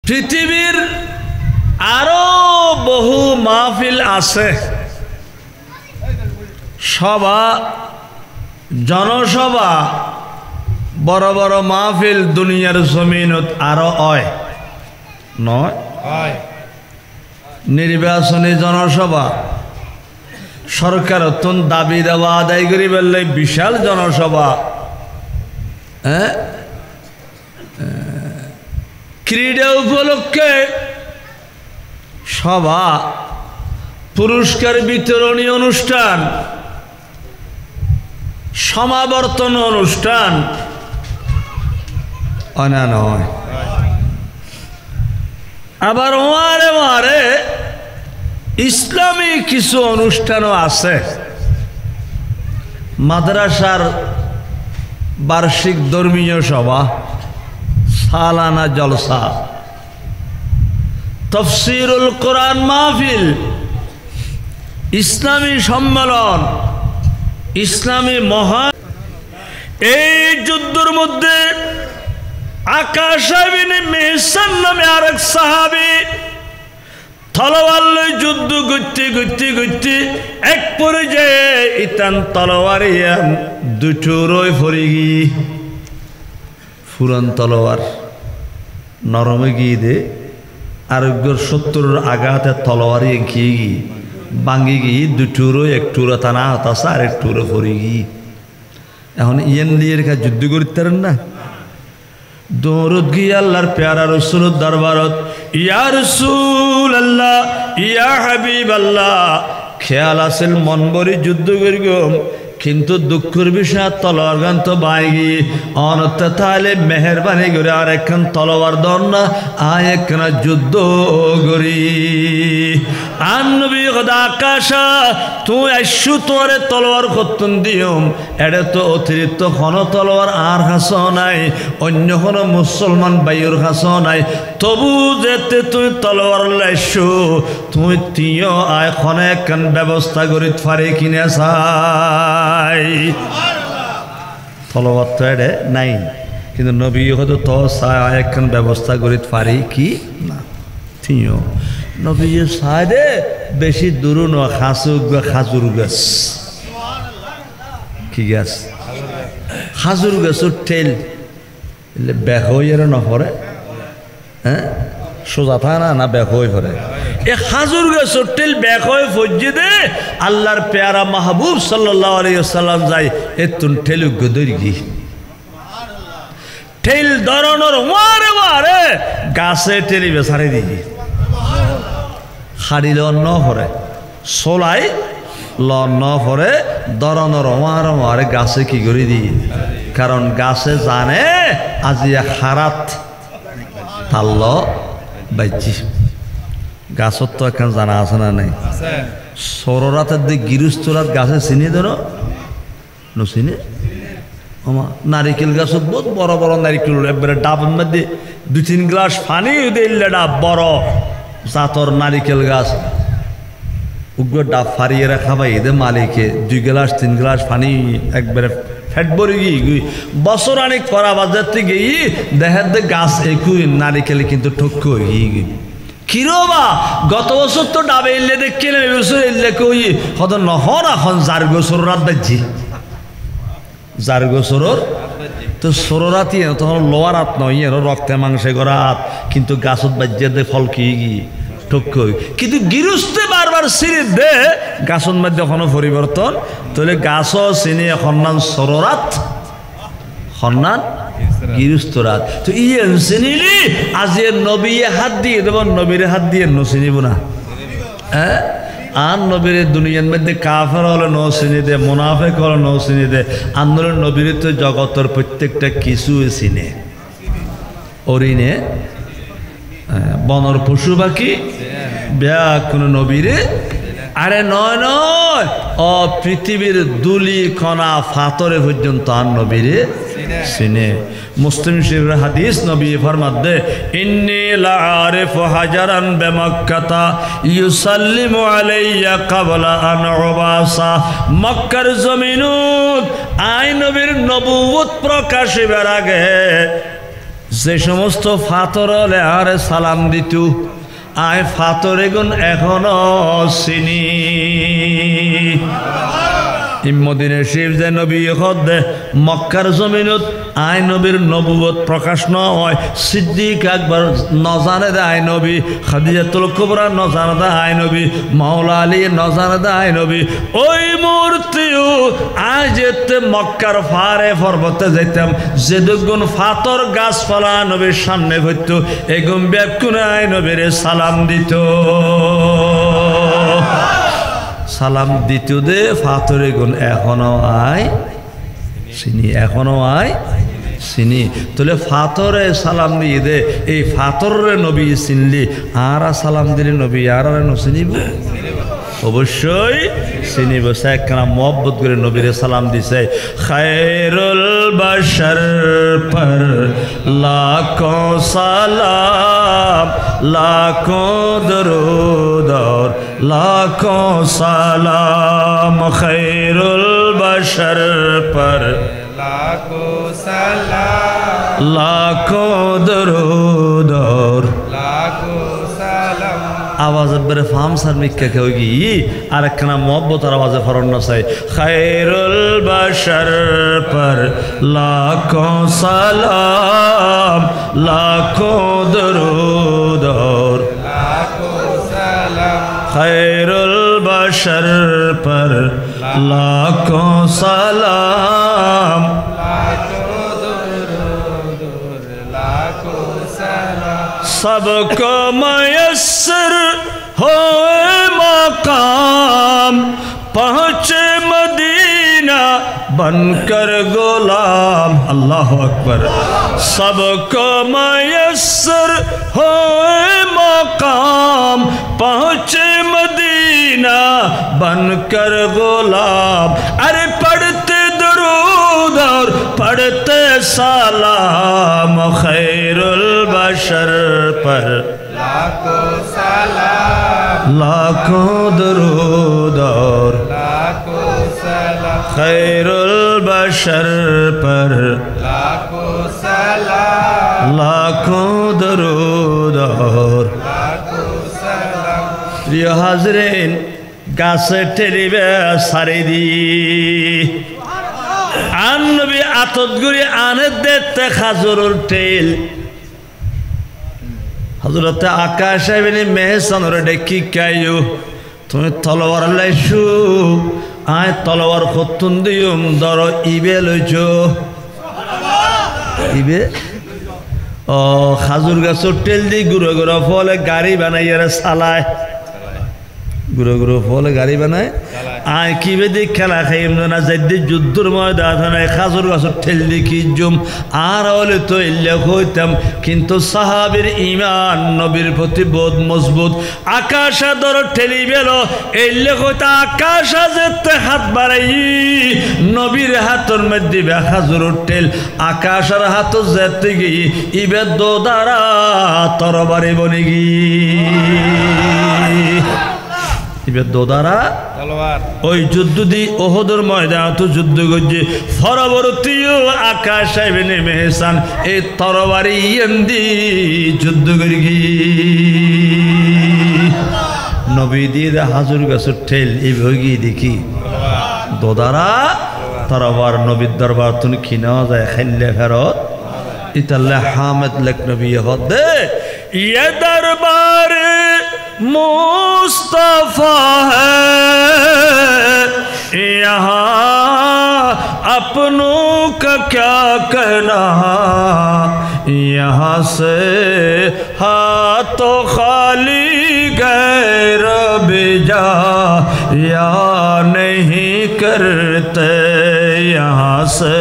পৃথিবীর আরো বহু মাহফিল আছে, সভা জনসভা বড় বড় মাহফিল দুনিয়ার জমিনত আরো হয় নয়। নির্বাচনী জনসভা সরকার অত্যন্ত দাবি দেওয়া আদায় করি বললে বিশাল জনসভা, ক্রীড়া উপলক্ষে সভা, পুরস্কার বিতরণী অনুষ্ঠান, সমাবর্তন অনুষ্ঠান অনা নয়। আবার ওয়ারে ওয়ারে ইসলামী কিছু অনুষ্ঠানও আছে। মাদ্রাসার বার্ষিক ধর্মীয় সভা, সালানা জলসা, তাফসীরুল কোরআন মাহফিল, ইসলামী সম্মেলন, ইসলামী মহা। এই যুদ্ধের মধ্যে আকাশ ইবনে মিহসান নামে আরেক সাহাবী তলোয়ার লই যুদ্ধ করতে করতে করতে এক পর্যায়ে ইতান তলোয়ারিয়া দুটো রই পড়ে গিয়ে ফুরান তলোয়ার নরমে গিয়ে দে আরোগ্যর 70 আঘাতে তলোয়ারি গিয়ে গিয়ে ভাঙ্গি গিয়ে দুটুরো একটুরো টানা হতাশা আর একটুরো পড়ে গিয়ে এখন ইয়েন দিয়ে যুদ্ধ করতে না। দৌড়ত গিয়ে আল্লাহর প্যারা রসুলের দরবারত, ইয়া রাসূলুল্লাহ, ইয়া হাবিবাল্লাহ, খেয়াল আসেল মন ভরি যুদ্ধ করিব, কিন্তু দুঃখের বিষয় তলোয়ার গান তো বাইগি অনত, তাহলে মেহরবানি করে আর একখান তলোয়ার দন না, আয় একখানা যুদ্ধ করি। আন নবী খোদা আকাশা তুই আইসু তোরে তলোয়ার কতন দিয়ম, এটা তো অতিরিক্ত কোন তলোয়ার আর হাস নাই, অন্য কোনো মুসলমান বাইর হাস নাই, তবু যেতে তুই তলোয়ার লাইসু তুই তিয় আয় খনে একখান ব্যবস্থা করি ফারি কিনে চাই। তলোয়ার তো এটা নাই, কিন্তু নবী হয়তো তো চায় একখান ব্যবস্থা করি পারি কি না। তিয় নবী চায় দে বেশি দূর ন, খাজুর গাছ, কি গাছ? খাজুর গাছের টেল বেক হয়ে নপরে, হ্যাঁ সোজা থা না না বেক হয়ে পড়ে। এ খাজুর গাছের টেল বেক হয়ে ফজ্জে দে আল্লাহর পেয়ারা মাহবুব সাল্লাল্লাহু আলাইহি ওয়াসাল্লাম যায় এতুন টেলু গদর গি টেল ধরনের ওয়ারে ওয়ারে গাছে টেলি বেসারে দিই হাড়িল ন পরে সোলাই ল ন পরে ধরনের ওয়ারে ওয়ারে গাছে কি করে দিই, কারণ গাছে জানে আজি হারাত তাল্ল বাইজি। গাছত তো এখন জানা আছে না নাই? সররাতের দিক গিরুস্তরাত গাছে চিনি ধরো নচিনে নারিকেল গাছত বহুত বড় বড় নারিকেল একবারে ডাবের মধ্যে 2-3 গ্লাস পানি দিলে ডাব বড় জাতর নারিকেল গাছ উগ্র ডাব ফারিয়ে খাবাই দে মালিকে 2 গ্লাস 3 গ্লাস পানি একবারে ফ্যাট ভরে গিয়ে বছর অনেক করা বাজার থেকে গিয়ে দেখার দে গাছ একই নারিকেল কিন্তু ঠক্ক হয়ে গিয়ে কিরবা গত বছর তো ডাবে এলে দেখে এবছর এলে কই কত নহর এখন যার গোসর রাত বাজি যার গোসরর তো সররাতি তখন লোয়ার হাত নয় রক্তে মাংসে করা হাত, কিন্তু গাছত বাজিয়ে দে ফল কি গিয়ে ঠক্ক কিন্তু গৃহস্থে বারবার সিঁড়ি দে গাছের মধ্যে এখনো পরিবর্তন, তাহলে গাছও চিনি এখন নাম সররাত সন্নান গৃহস্থরাত। তো ইয়ে চিনিলি আজি নবী হাত দিয়ে দেব, নবীর হাত দিয়ে নচিনিব না। হ্যাঁ আর নবীর দুনিয়ার মধ্যে কাফের হলে ন চিনি দে, মুনাফেক হলে ন চিনি দে, আন্দোলন নবীর তো জগতের প্রত্যেকটা কিছু চিনে অরিনে বনর পশু পাখি বেয়া কোনো নবীরে আরে নয় নয় ও পৃথিবীর দুলি কণা ফাতরে পর্যন্ত আর নবীরে চিনে। মুসলিম শরীফের হাদিস নবী ফরমাত দে ইন্নী লা আরিফু হাজারান বিমাক্কাতা ইউসাল্লিমু আলাইয়া ক্বাবলা আন উবাসা। মক্কার জমিনত আই নবীর নবুয়ত প্রকাশ হবার আগে যে সমস্ত ফাতর আরে সালাম দিত আয় ফাতরে গুণ এখনো চিনি মদিনার শরীফ যে নবী হদে মক্কার জমিনত আয় নবীর নবুয়ত প্রকাশ ন হয় সিদ্দিক আকবর নজানে দে আয় নবী খাদিজাতুল কুবরা নজানে দে আয় নবী মাওলা আলী নজানে দে আয় নবী ওই মূর্তিও আয় যেতে মক্কার ফারে পর্বতে যেতাম যে দুগুণ ফাতর গাছপালা নবীর সামনে হইত এগুম ব্যাকুনে আয় নবীর সালাম দিত সালাম দ্বিতীয় দে ফাতরে গুণ এখনো আয় চিনি এখনো আয় চিনি তাহলে ফাতরে সালাম দিয়ে দে এই ফাতরে নবী চিনলি আর সালাম দিলে নবী আর চিনিব অবশ্যই চিনিব একখানা মহব্বত করে নবীরে সালাম দিছে খায়রুল বাশার পর লাখো সালাম লাখো দরুদ और लाखों सलाम खैरुल बशर पर लाखों सलाम लाखों दरूद और लाखों सलाम आवाज बड़े फाम सर में क्या कहोगी और कना मोहब्बत और आवाज फरन न सही खैरुल बशर पर लाखों सलाम लाखों दरूद और खैरुल बशर पर लाखों सलाम सबको मयस्सर होए मकाम पहुँचे मदीना बनकर गुलाम अल्लाह अकबर सबको मयस्सर होए मकाम पहुँचे मदीना बनकर गुलाम अरे पढ़ते दरूद और पढ़ते सलाम खैरुल बशर पर लाखों सलाम लाखों दरूद और लाखों सलाम खैरुल बशर पर लाखों सलाम लाखों दरूद और लाखों सलाम प्रिय हाज़रीन गाছে টেলিবে সারি দি আন নবী আতত গুরি আনে দেখতে খাজুরুল টেল হযরতে আকাশ ইবনে মেহসান রে ডেকি কাইও তুমি তলোয়ার লাইছু আয় তলোয়ার খতুন দিউম দর ইবে লইছো ইবে ও খাজুর গাছর টেল দি গুড়ো গুড়ো ফলে গাড়ি বানাইয়ারে চালায় গুরু গুরু ফলে গাড়ি বানায় আয় কি বেদি খেলা খাই না যাইদি যুদ্ধর ময়দানে খাজুর গাছর ঠেল দেখি জুম আর হলে তো ইল্লা হইতাম কিন্তু সাহাবীর ঈমান নবীর প্রতি বোধ মজবুত আকাশ ধর ঠেলি বেল ইল্লা হইতা আকাশ যেতে হাত বাড়াই নবীর হাতর মধ্যে খাজুর ঠেল আকাশের হাত যেতে গিয়ে ইবে দোদারা তরবারি বনি গিয়ে ইবের দোদারা ওই যুদ্ধ দি ওহদের ময়দান তো যুদ্ধ করছে পরবর্তীও আকাশ ইবনে মেহসান এই তরবারি এন্দি যুদ্ধ করি নবী দিয়ে হাজুর গাছের ঠেল এই ভগি দেখি দোদারা তরবার নবীর দরবার তুমি কিনা যায় খাইলে ফেরত ইতাল্লা হামেদ লেখ নবী হদে ये दरबार मुस्तफा है यहाँ अपनों का क्या कहना यहाँ से हाथों खाली गैर बेजा या नहीं करते यहाँ से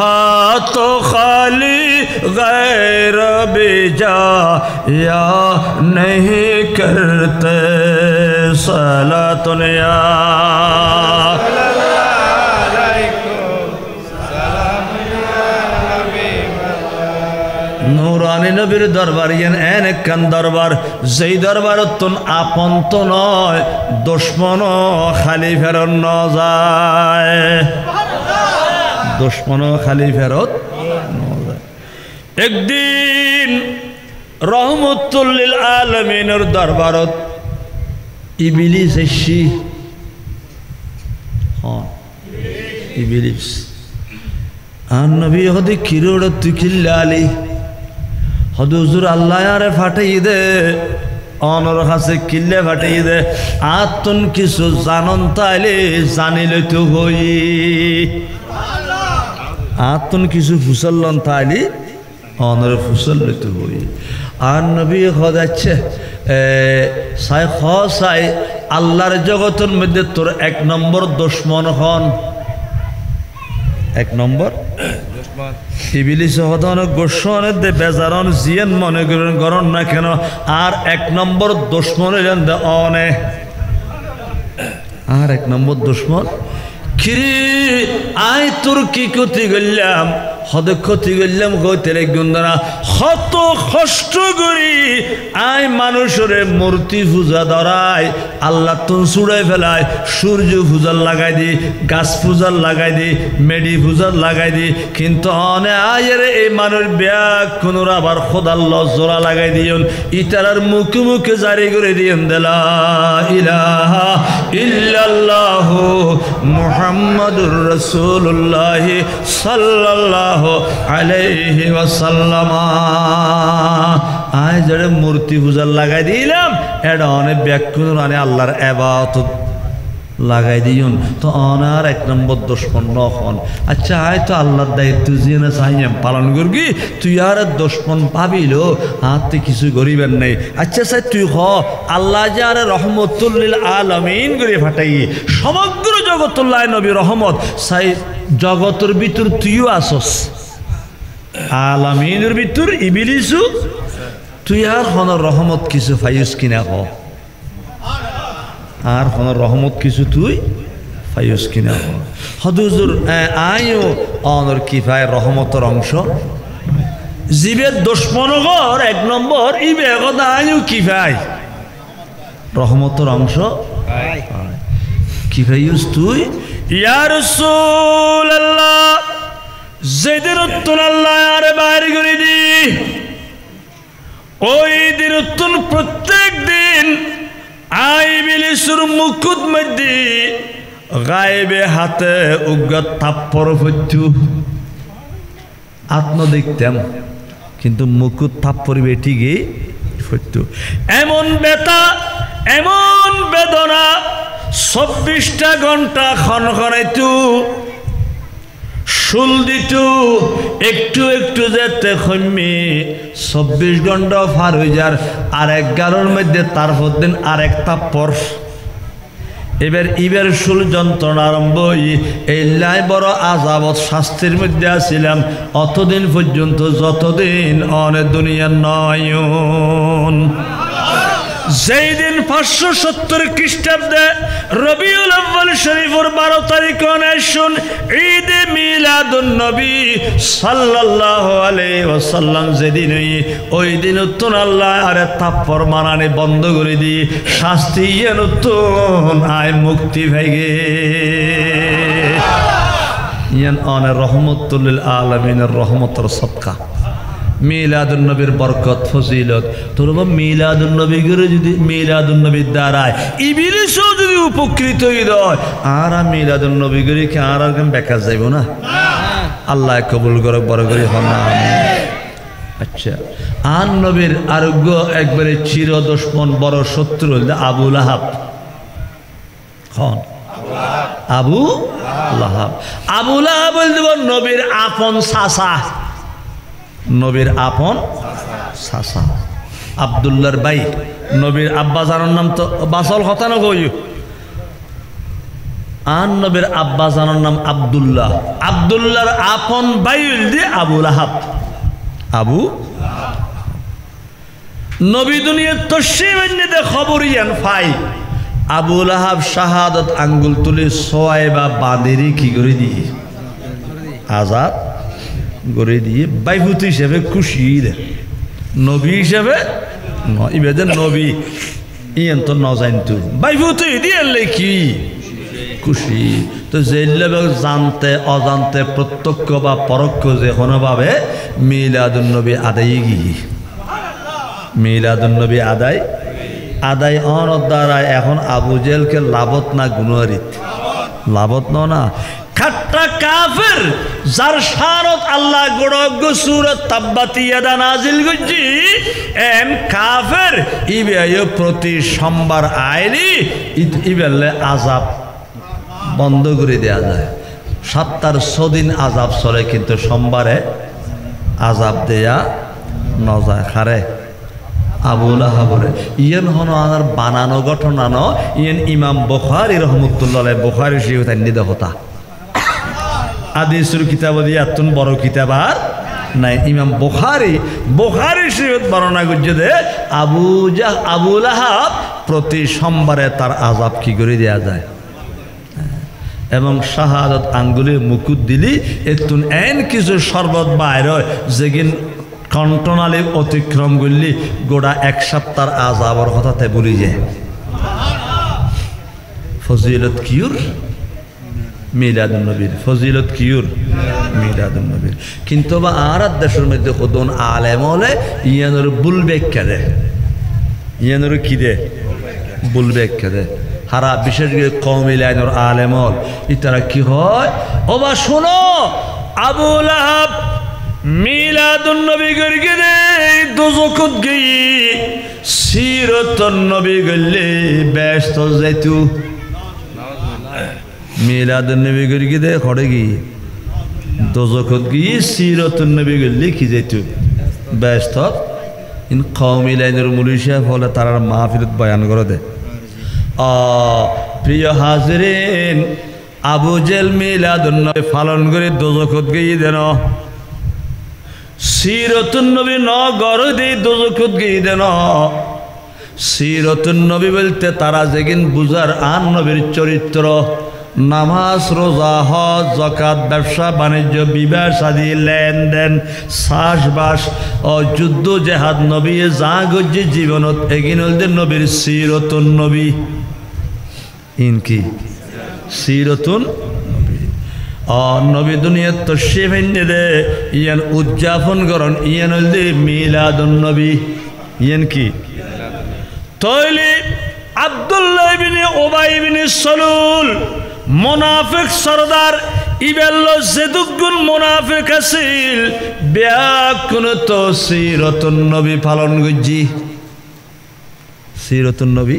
हाथों खाली गैर बेजा या नहीं करते सलातुन या नूरानी नबीर दरबार एन एक दरबार जेई दरबार तुन आपन तो नय दुश्मन खाली फेरत न जाए दुश्मन खाली फेरत একদিন রহমতুল লিল আলামিনের দরবারত ইবলিস এসি ইবলিস আর নবী হদি কিরোড় তুই খিল্লালি হদ হুজুর আল্লাহ আরে ফাটাই দে অনর কাছে কিল্লে ফাটাই দে আতুন কিছু জানন তাইলে জানিলে তো হই আতুন কিছু ফুসল্লন তাইলে অনর ফুসল্লে তো হই আর নবী হদাচ্ছে সাই খ সাই আল্লাহর জগতের মধ্যে তোর এক নম্বর দুশমন হন এক নম্বর ইবলিস হদন গোসনের দে বেজারন জিয়ান মনে করেন গরম না কেন আর এক নম্বর দুশমন হইলেন দে অনে আর এক নম্বর দুশমন খিরি আই তোর কি ক্ষতি করলাম হদে ক্ষতি করলাম গতের গুন্দরা কত কষ্ট করি আই মানুষের মূর্তি পূজা ধরাই আল্লাহ তুন ছুড়াই ফেলায় সূর্য পূজার লাগাই দি গাছ পূজার লাগাই দি মেডি পূজার লাগাই দি কিন্তু অনে আয়ের এই মানুষ ব্যাগ কোনোর আবার খোদাল্লাহ জোড়া লাগাই দিয়ন ইতারার মুখে মুখে জারি করে দিয়ন দেলা ইলাহা ইল্লাল্লাহু মুহাম্মাদুর রাসূলুল্লাহ সাল্লাল্লাহু আলাইহি ওয়াসাল্লাম আয় জড়ে মূর্তি পূজার লাগাই দিলাম এটা অনেক ব্যাকুণ মানে আল্লাহর ইবাদত লাগাই দিয়ন তো অনার এক নম্বর দুশমন নখন আচ্ছা আয় তো আল্লাহর দায়িত্ব জিনে চাইম পালন করবি তুই আর দুশমন পাবিল হাতে কিছু গরিবের নেই আচ্ছা স্যার তুই হ আল্লাহ যে আর রহমতুল লিল আলামিন করে ফাটাই সমগ্র জগতুল্লাহ নবী রহমত সাই জগতের ভিতর তুইও আসস আলামিনের ভিতর ইবলিসু তুই আর হনর রহমত কিছু ফাইস কিনা হ আর হনর রহমত কিছু তুই ফাইস কিনা হ হদুজুর আইও অনর কিফায় রহমতের অংশ জীবের দুশমনগর এক নম্বর ইবে কথা আইও কিফায় রহমতের অংশ কিফাইস তুই ইয়া রাসূলুল্লাহ যেদিন উত্তর আল্লাহ আরে বাইরে করে দি ওই দিন উত্তর প্রত্যেক দিন আই ইবলিসের মুকুট মধ্যে গায়েবে হাতে উগ্র থাপ্পড় পড়তো আত্ম দেখতাম কিন্তু মুকুট থাপ্পড় বেটি গিয়ে পড়তো এমন ব্যথা এমন বেদনা 24টা ঘন্টা খনখনাইতো শুল দিত একটু একটু যেতে কমে 24 ঘন্টা পার হয়ে যার আর 11-র মধ্যে তারপর দিন আর একটা পর এবার শুল যন্ত্রণা আরম্ভ এই লাই বড় আযাবত শাস্তির মধ্যে আছিলাম অতদিন পর্যন্ত যতদিন অনেক দুনিয়ার নয়ন যেই দিন 570 খ্রিস্টাব্দে রবিউল আউয়াল শরীফের 12 তারিখ শুন ঈদ মিলাদুন নবী সাল্লাল্লাহু আলাইহি ওয়াসাল্লাম যেদিন ওই দিন উত্তর আল্লাহ আরে থাপ্পড় মারানি বন্ধ করে দি শাস্তি নতুন আয় মুক্তি ভাইগে ইয়ান অনে রহমতুল লিল আলামিনের রহমতের সদকা মিলাদুন নবীর বরকত ফজিলত তোর মিলাদুন নবী করে যদি মিলাদুন নবীর দ্বারায় ইবলিসও যদি উপকৃত হয় আর মিলাদুন নবী করে কি আর বেকার যাইব না আল্লাহ কবুল করে বড় করে হন আচ্ছা আর নবীর আরোগ্য একবারে চির দুশমন বড় শত্রু হল আবু লাহাব হন আবু লাহাব বলতে নবীর আপন চাচা নবীর আপন চাচা আব্দুল্লাহর ভাই নবীর আব্বা জানার নাম তো বাসল কথা না কই আর নবীর আব্বা জানার নাম আব্দুল্লাহ আব্দুল্লাহর আপন ভাই দি আবু লাহাব আবু নবী দুনিয়ার তসিমে খবর ইয়ান ফাই আবু লাহাব শাহাদত আঙ্গুল তুলে সোয়াইবা বাঁধেরি কি করে দিয়ে আজাদ করে দিয়ে বাইফুত হিসেবে খুশি দে নবী হিসেবে ইবেদের নবী ইয়ান তো ন জানতো বাইফুত দিয়ে কি খুশি। তো যেইভাবে জানতে অজান্তে প্রত্যক্ষ বা পরোক্ষ যে কোনোভাবে মিলাদুন্নবী আদায় গিয়ে মিলাদুন্নবী আদায় অনর দ্বারা এখন আবু জেলকে লাভত না গুণারিত লাভত না খাট্টা কাফের যার শানত আল্লাহ গোড়জ্ঞ সূরা তাব্বাতি ইয়াদা নাজিল গজি এম কাফের ইবে প্রতি সোমবার আইলি ইবেলে আযাব বন্ধ করে দেয়া যায়। সপ্তাহের 6 দিন আযাব চলে কিন্তু সোমবারে আযাব দেয়া না যায়। খারে আবু লাহাবরে ইয়েন হনো আনার বানানো ঘটনা ন ইয়েন ইমাম বুখারী রাহমাতুল্লাহ আলাইহি বুখারী শরীফ তান্নি দেখতা হাদিসের কিতাব দিয়ে এত বড় কিতাব আর নাই। ইমাম বুখারী শরীফ বর্ণনা করছে যে আবু লাহাব প্রতি সোমবারে তার আযাব কি করে দেয়া যায় এবং শাহাদাত আঙ্গুলে মুকুট দিলি এতুন এন কিছু শরবত বাইর হয় যেগিন কণ্ঠনালী অতিক্রম করলি গোড়া 1 সপ্তাহ আযাবর কথাতে বলি যায়। ফজিলত কিউর মিলাদুন্নবীর ফজিলত কিউর মিলাদুন্নবীর কিন্তু বা আর দেশের মধ্যে কদন আলেম হলে ইয়ানোর বুলবে কেদে ইয়ানোর কি দে বুলবে কেদে হারা বিশেষ করে কওমি লাইনের আলেম হল ইতারা কি হয় ও বা শোনো আবু লাহাব মিলাদুন্নবী গরিগে দে দোজখত গই সিরাতুন নবী গল্লে ব্যস্ত যাইতু মিলাদুন্নবী গরিগে দে খড়ে গি দোজখত গই সিরাতুন নবী গল্লে কি যাইতু ব্যস্ত ইন কওমি লাইনের মুলিশা ফলে তারার মাহফিলত বয়ান করে দে। প্রিয় হাজিরিন আবু জেল মিলাদুন্নবী পালন করে দোজখত গই দেন সিরাতুন নবী ন গড় দিয়ে দোজখত গই দেন। সিরাতুন নবী বলতে তারা যেদিন বুঝার আন নবীর চরিত্র নামাজ রোজা হজ যাকাত ব্যবসা বাণিজ্য বিবাহ শাদী লেনদেন চাষবাস ও যুদ্ধ জেহাদ নবী যা গজ্জি জীবনত এগিন হলদে নবীর সিরাতুন নবী ইনকি সিরাতুন নবী দুনিয়ার তশরিফ এনে দে ইয়ান উদযাপন করন ইয়ান হলদে মিলাদুন্নবী ইয়ান কি তৈলি আব্দুল্লাহ ইবনে উবাই ইবনে সালুল মুনাফিক সরদার ইবেল্লো যেদুগুন মুনাফিক আছিল ব্যাকুন তো সিরাতুন নবী পালন গজ্জি সিরাতুন নবী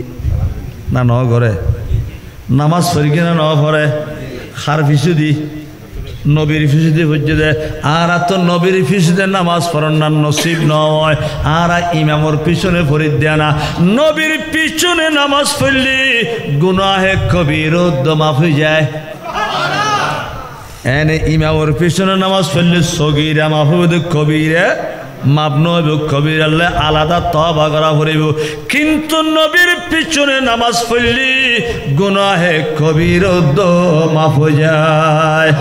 না ন ঘরে নামাজ পড়ি কিনা ন পড়ে খার ফিসুদি নবীর ফিসুদি বুঝে দে আর তো নবীর ফিসুদে নামাজ পড়ার না নসিব নয় আর ইমামর পিছনে ফরিদ দেয় না নবীর পিছনে নামাজ পড়লি গুনাহে কবির মাফ হয়ে যায়। এনে ইমামর পিছনে নামাজ পড়লি সগীরা মাফ হবে কবিরে মাপ নব কবির আল্লাহ আলাদা তওবা করা পড়িব কিন্তু নবীর পিছনে নামাজ পড়লি গুনাহে কবির মাফ হয়ে যায়।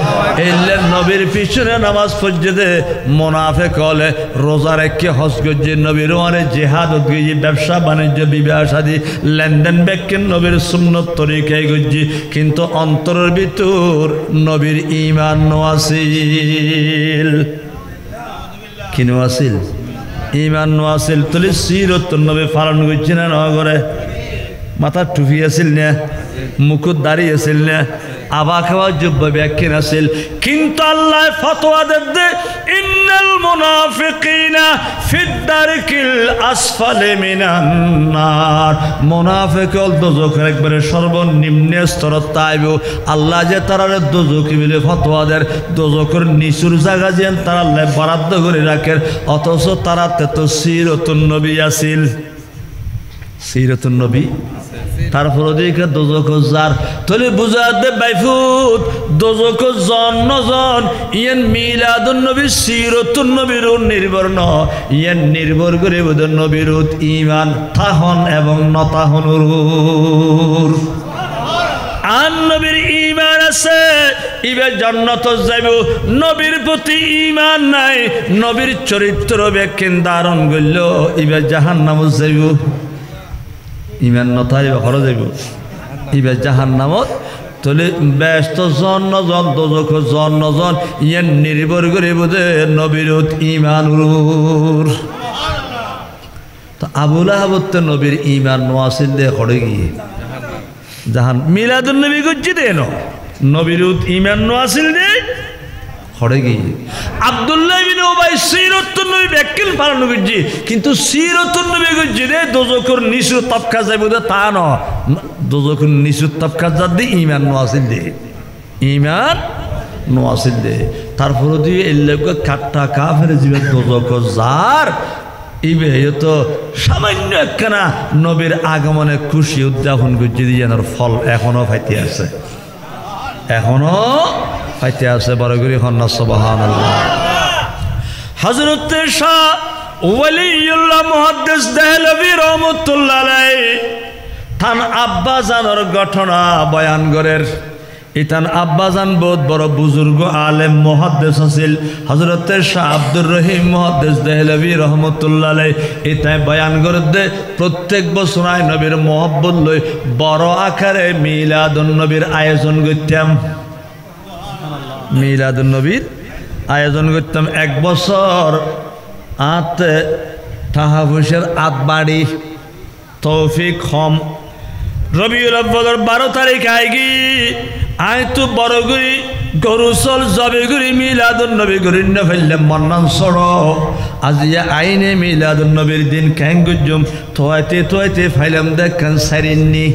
এলে নবীর পিছনে নামাজ পড়ছে দে মুনাফিক হলে রোজা রেখে হজ করছে নবীর ওয়ারে জিহাদ গিয়ে ব্যবসা বাণিজ্য বিবাহ শাদী লেনদেন ব্যাখ্যে নবীর সুন্নত তরিকায় গজ্জি কিন্তু অন্তরের ভিতর নবীর ঈমান নওয়াসিল কিনো আছিল ইমান আছিল তুলি সিরাতুন নবী পালন করছে না নগরে মাথার টুপি আছিল না মুকুট দাড়ি আছিল না আবা খাওয়া যোগ্য ব্যাখ্যান আছিল কিন্তু আল্লাহ ফতোয়া দে ইন্নাল মুনাফিকিনা ফিদ দারকিল আসফালি মিনান নার মুনাফিক হল দোজখের একবারে সর্বনিম্ন স্তরত তাইব আল্লাহ যে তারারে দোজখি বলে ফতোয়া দেয় দোজখের নিচুর জায়গা যেন তারা বরাদ্দ করে রাখে অথচ তারাতে তো সিরাতুন নবী আছিল সিরাতুন নবী তারপর দিকে দোজখ যার তলে বুঝা দে বাইফুত দোজখ জন নজন ইয়ান মিলাদুন্নবী সিরাতুন নবীর নির্ভর ন ইয়ান নির্ভর করে বোধ নবীর ঈমান তাহন এবং নতাহনুর আন নবীর ঈমান আছে ইবে জান্নাত যাইব নবীর প্রতি ঈমান নাই নবীর চরিত্র ব্যাখ্যান ধারণ করল ইবে জাহান্নাম যাইব ঈমান নতাই ঘর যাইব ইবে জাহান্নামত তাহলে ব্যস্ত জন্নজন দোজখ জন্নজন ইয়ান নির্ভর করে বোধে নবীর ইমানুর তো আবু লাহাব তো নবীর ইমান নোয়াসিল দে করে গিয়ে জাহান মিলাদুন নবী করছি দেন নবীর ইমান নোয়াসিল দে করে গিয়ে আব্দুল্লাহ বিন উবাই সিরাতুন নবী ব্যাকিল পালন করছি কিন্তু সিরাতুন নবী করছি রে দোজখর নিচু তবকা যাইব তা ন দোজখর নিচু তবকা যাদ দি ইমান নোয়াসিল দে ইমান নোয়াসিল দে তারপরে দিয়ে এল্লাকে কাট্টা কাফের জীবন দোজখ যার ইবে তো সামান্য একখানা নবীর আগমনে খুশি উদযাপন করছে দিয়ানোর ফল এখনো পাইতে আছে এখনো পাইতে আছে বড় করে হন্না সুবহানাল্লাহ হযরত শাহ ওয়ালিউল্লাহ মুহাদ্দিস দেহলভী রাহমাতুল্লাহ আলাইহি তান আব্বাজানের ঘটনা বয়ান করেন ইতান আব্বাজান বহুত বড় বুজুর্গ আলেম মুহাদ্দিস আছিল হযরত শাহ আব্দুর রহিম মুহাদ্দিস দেহলভী রাহমাতুল্লাহ আলাইহি ইতাই বয়ান করে দে প্রত্যেক বছর আয় নবীর মোহব্বত লই বড় আকারে মিলাদুন নবীর আয়োজন করতাম মিলাদুন নবীর আয়োজন করতাম এক বছর আতে তাহাফুসের আতবাড়ি তৌফিক হম রবিউল আউয়ালের 12 তারিখ আইগি আয় তো বড় গুরি গরুসল জবে গুরি মিলাদুন নবী গুরি না ফেললে মন্নান সড়ো আজিয়া আইনে মিলাদুন নবীর দিন ক্যাং গুজুম তোয়াইতে ফাইলাম দেখেন সারিননি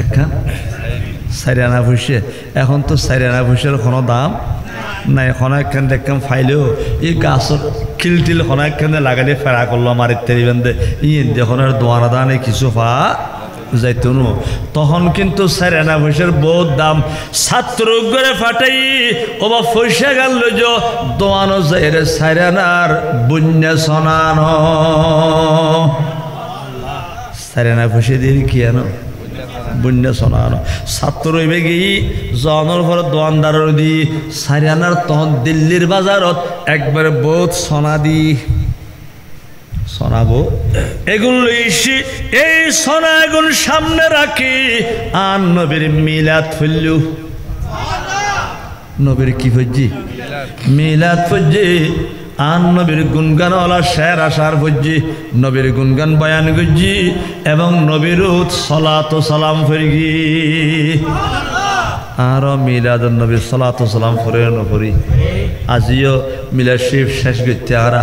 একখান সারিয়ানা ফুসে এখন তো সারিয়ানা ফুসের কোনো দাম নাই এখন একখান দেখলাম ফাইলেও এই গাছর খিলটিল কোনো একখানে লাগালে ফেরা করলো আমার ইত্যাদি বেঁধে ইন দেখুন আর দোয়ানা দানে কিছু পা যাইতো নো তখন কিন্তু সারিয়ানা ফুসের বহুত দাম ছাত্র করে ফাটাই ও বা পয়সা গেল যে দোয়ানো যায় রে সারিয়ানার বুন্যা সনানো সারিয়ানা ফুসে দিয়ে কি আনো বুন্যা শোনানো ছাত্র হইবে গিয়ে জনের ঘর দোয়ানদারের দি সারিয়ানার তখন দিল্লির বাজারত একবারে বহুত সোনা দি শোনাবো এগুলো এসে এই সোনা এগুলো সামনে রাখি আর নবীর মিলাদ ফেললু নবীর কি ফজি মিলাদ ফজি আন নবীর গুনগানওয়ালা শের আসার ফজি নবীর গুনগান বয়ান গজি এবং নবীর সালাত ও সালাম ফিরগি আর মিলাদুন নবী সালাত ও সালাম ফরে নকরি আজিও মিলাদ শরীফ শেষ করতে আরা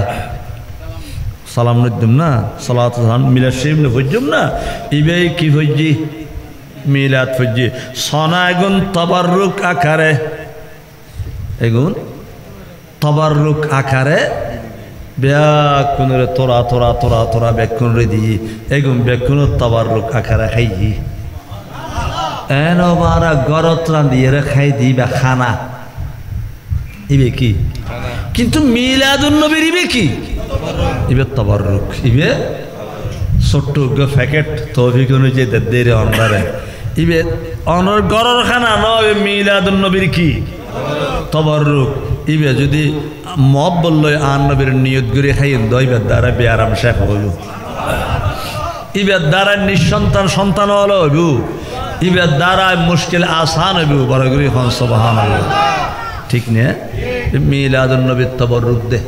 সালাম নদুম না সালাত ও সালাম মিলাদ শরীফ নে ফজুম না ইবে কি ফজি মিলাদ ফজি সোনা গুন তাবাররুক আকারে এগুন তবাররুক আকারে ব্যাকুনরে তোরা তোরা তোরা তোরা ব্যাকুনরে দি এগুন ব্যাকুন তবাররুক আকারে খাই এন মারা গরত রাঁধিয়ে খাই দি বা খানা ইবে কি কিন্তু মিলাদুন নবীর ইবে কি ইবে তবাররুক ইবে ছোট্ট প্যাকেট তৌফিক অনুযায়ী দেরে অন্ধারে ইবে অনর গরর খানা নয় মিলাদুন নবীর কি তবাররুক ইবে যদি মব বললো আন নবীর নিয়ত করে খাইন দইবের দ্বারা বেআরাম শেখ হইব ইবের দ্বারা নিঃসন্তান সন্তান হলো হইব ইবের দ্বারা মুশকিল আসান হইব বড় করে হন সুবহানাল্লাহ ঠিক নে মিলাদুন নবীর তবাররুক দে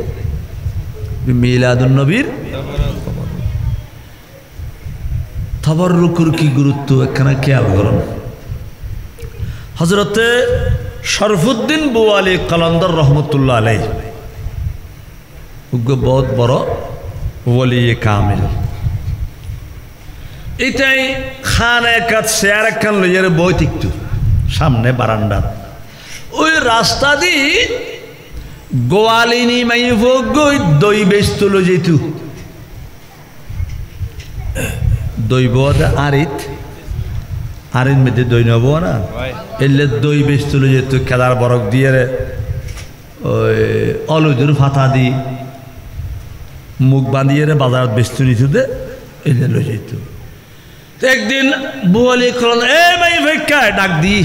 মিলাদুন নবীর তবাররুকের কি গুরুত্ব এখানে খেয়াল করুন হযরতে শরফুদ্দিন বুয়ালি কলন্দর রহমতুল্লাহ আলাই বহুত বড় ওলি কামিল এটাই খান একাত শেয়ার একখান লইয়ার বই ঠিকতু সামনে বারান্ডা ওই রাস্তা দি গোয়ালিনী মাইফ গই দই বেচত লো যেতু দই বোধ আরিত আরেন মেয়েদের দই নেব না এলে দই বেচতুল যেত খেলার বরফ দিয়ে ওই অলুদুর ফাতা দি মুখ বাঁধিয়ে বাজারত বেচতু নিত দে এলে লই যেত একদিন বুয়ালি কলন এ মাই ভাই ডাক দি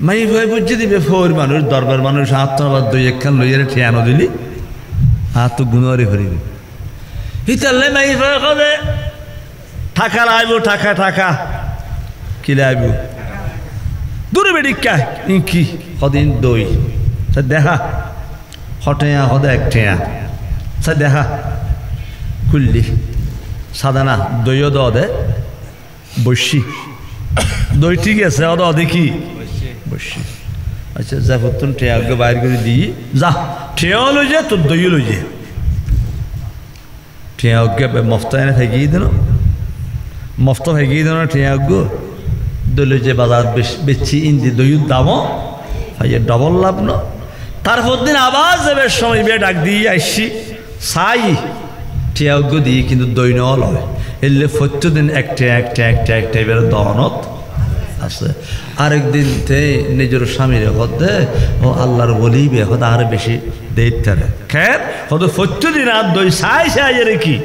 মাই ভাই বুঝে দিবে ফোর মানুষ দরবার মানুষ আত্মনাবাদ দই একখান লইয়ে ঠিয়ানো দিলি হাত তো গুণরে ভরিবে হিতালে মাই ভাই কবে টাকা লাইব টাকা টাকা কি লাইব দূরে বেডিকা কি কদিন দই দেখা হটেয়া হদে একটেয়া দেখা খুললি সাদা না দইও দে বসি দই ঠিক আছে অদে কি বসি আচ্ছা যা ফুতুন টেয়াকে বাইর করে দিই যা ঠেয়াও লই যা তোর দইও লই যা ঠেয়াকে মফতা এনে ফেঁকিয়ে দিল মফতা ফেঁকিয়ে দিল ঠেয়াগো দই লই যে বাজার বেচছি ইন্দি দইয়ের দামও ভাইয়ে ডবল লাভ ন তারপর দিন আবার যাবে সময় বিয়ে ডাক দিয়ে আসছি চাই ঠেয়াগো দিয়ে কিন্তু দই নেওয়া লয় এলে প্রত্যেকদিন একটা এবার দহনত আছে আরেকদিন নিজের স্বামীর হদে ও আল্লাহর বলি বে হদ আর বেশি দেইতারে খের হদ প্রত্যেকদিন আর দই চাই রে কি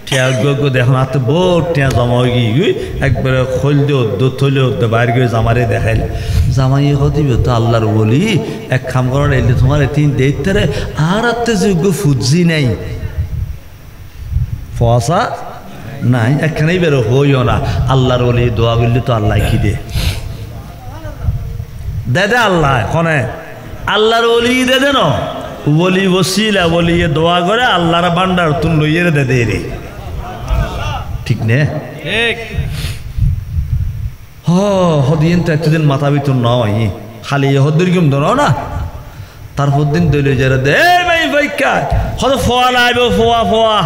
ঠেয়াগো দেখুন হাতে বোট ঠেয়া জমা হয়ে গিয়ে একবারে খোল দিয়ে থইলে বাইর করে জামারে দেখাইল জামাই হদিবে তো আল্লাহর বলি এক খাম করার এলে তোমার তিন দেইতারে আর আত্মে যোগ্য ফুজি নাই ফসা নাই একখানেই বেরো হইও না আল্লাহর বলি দোয়া করলে তো আল্লাহ কি দে দে আল্লাহ কনে আল্লাহর বলি দে দেন বলি বসিলা বলি দোয়া করে আল্লাহর বান্ডার তুন লইয়ে দে রে ঠিক নে হদিন তো একদিন মাথা ভিতর নয় খালি হদ্দির কিম ধর না তারপর দিন দইলে যারা দে ভাই ভাইকা হদ ফোয়া লাইব ফোয়া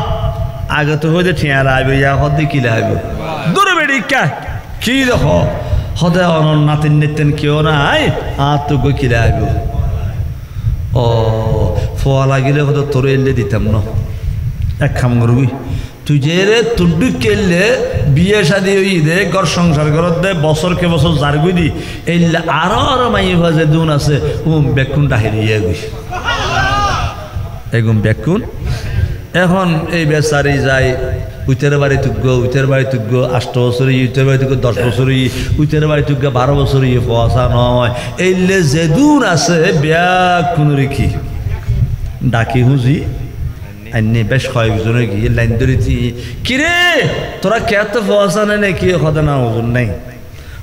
আগে তো হইতে ঠিয়া লাইব ইয়া হদ্দি কি লাইব দূরে বেড়ি কি দেখো হদে অনন নাতিন নিতেন কেউ নাই আর তো গো কি লাইব ও ফোয়া লাগিলে হয়তো তোর এলে দিতাম না এক খাম করবি তুই যে রে তুড্ডু কেললে বিয়ে শাদি হই দে ঘর সংসার করত দে বছরকে বছর জারগুই দি এইলে আরো মাই ভাজে দুন আছে বেকুন ডাহিরিয়ে গই এগুম বেকুন এখন এই বেচারি যায় উইতের বাড়ি তুগ্য 8 বছর উইতের বাড়ি তুগ্য 10 বছর উইতের বাড়ি তুগ্য 12 বছর পয়সা নয় এইলে যে দূর আছে বেকুন রেখি ডাকি হুজি আইনে বেশ কয়েকজনে গিয়ে লাইন ধরেছি কিরে তোরা কে তো পয়সা নেই নাকি হতে না ওজন নাই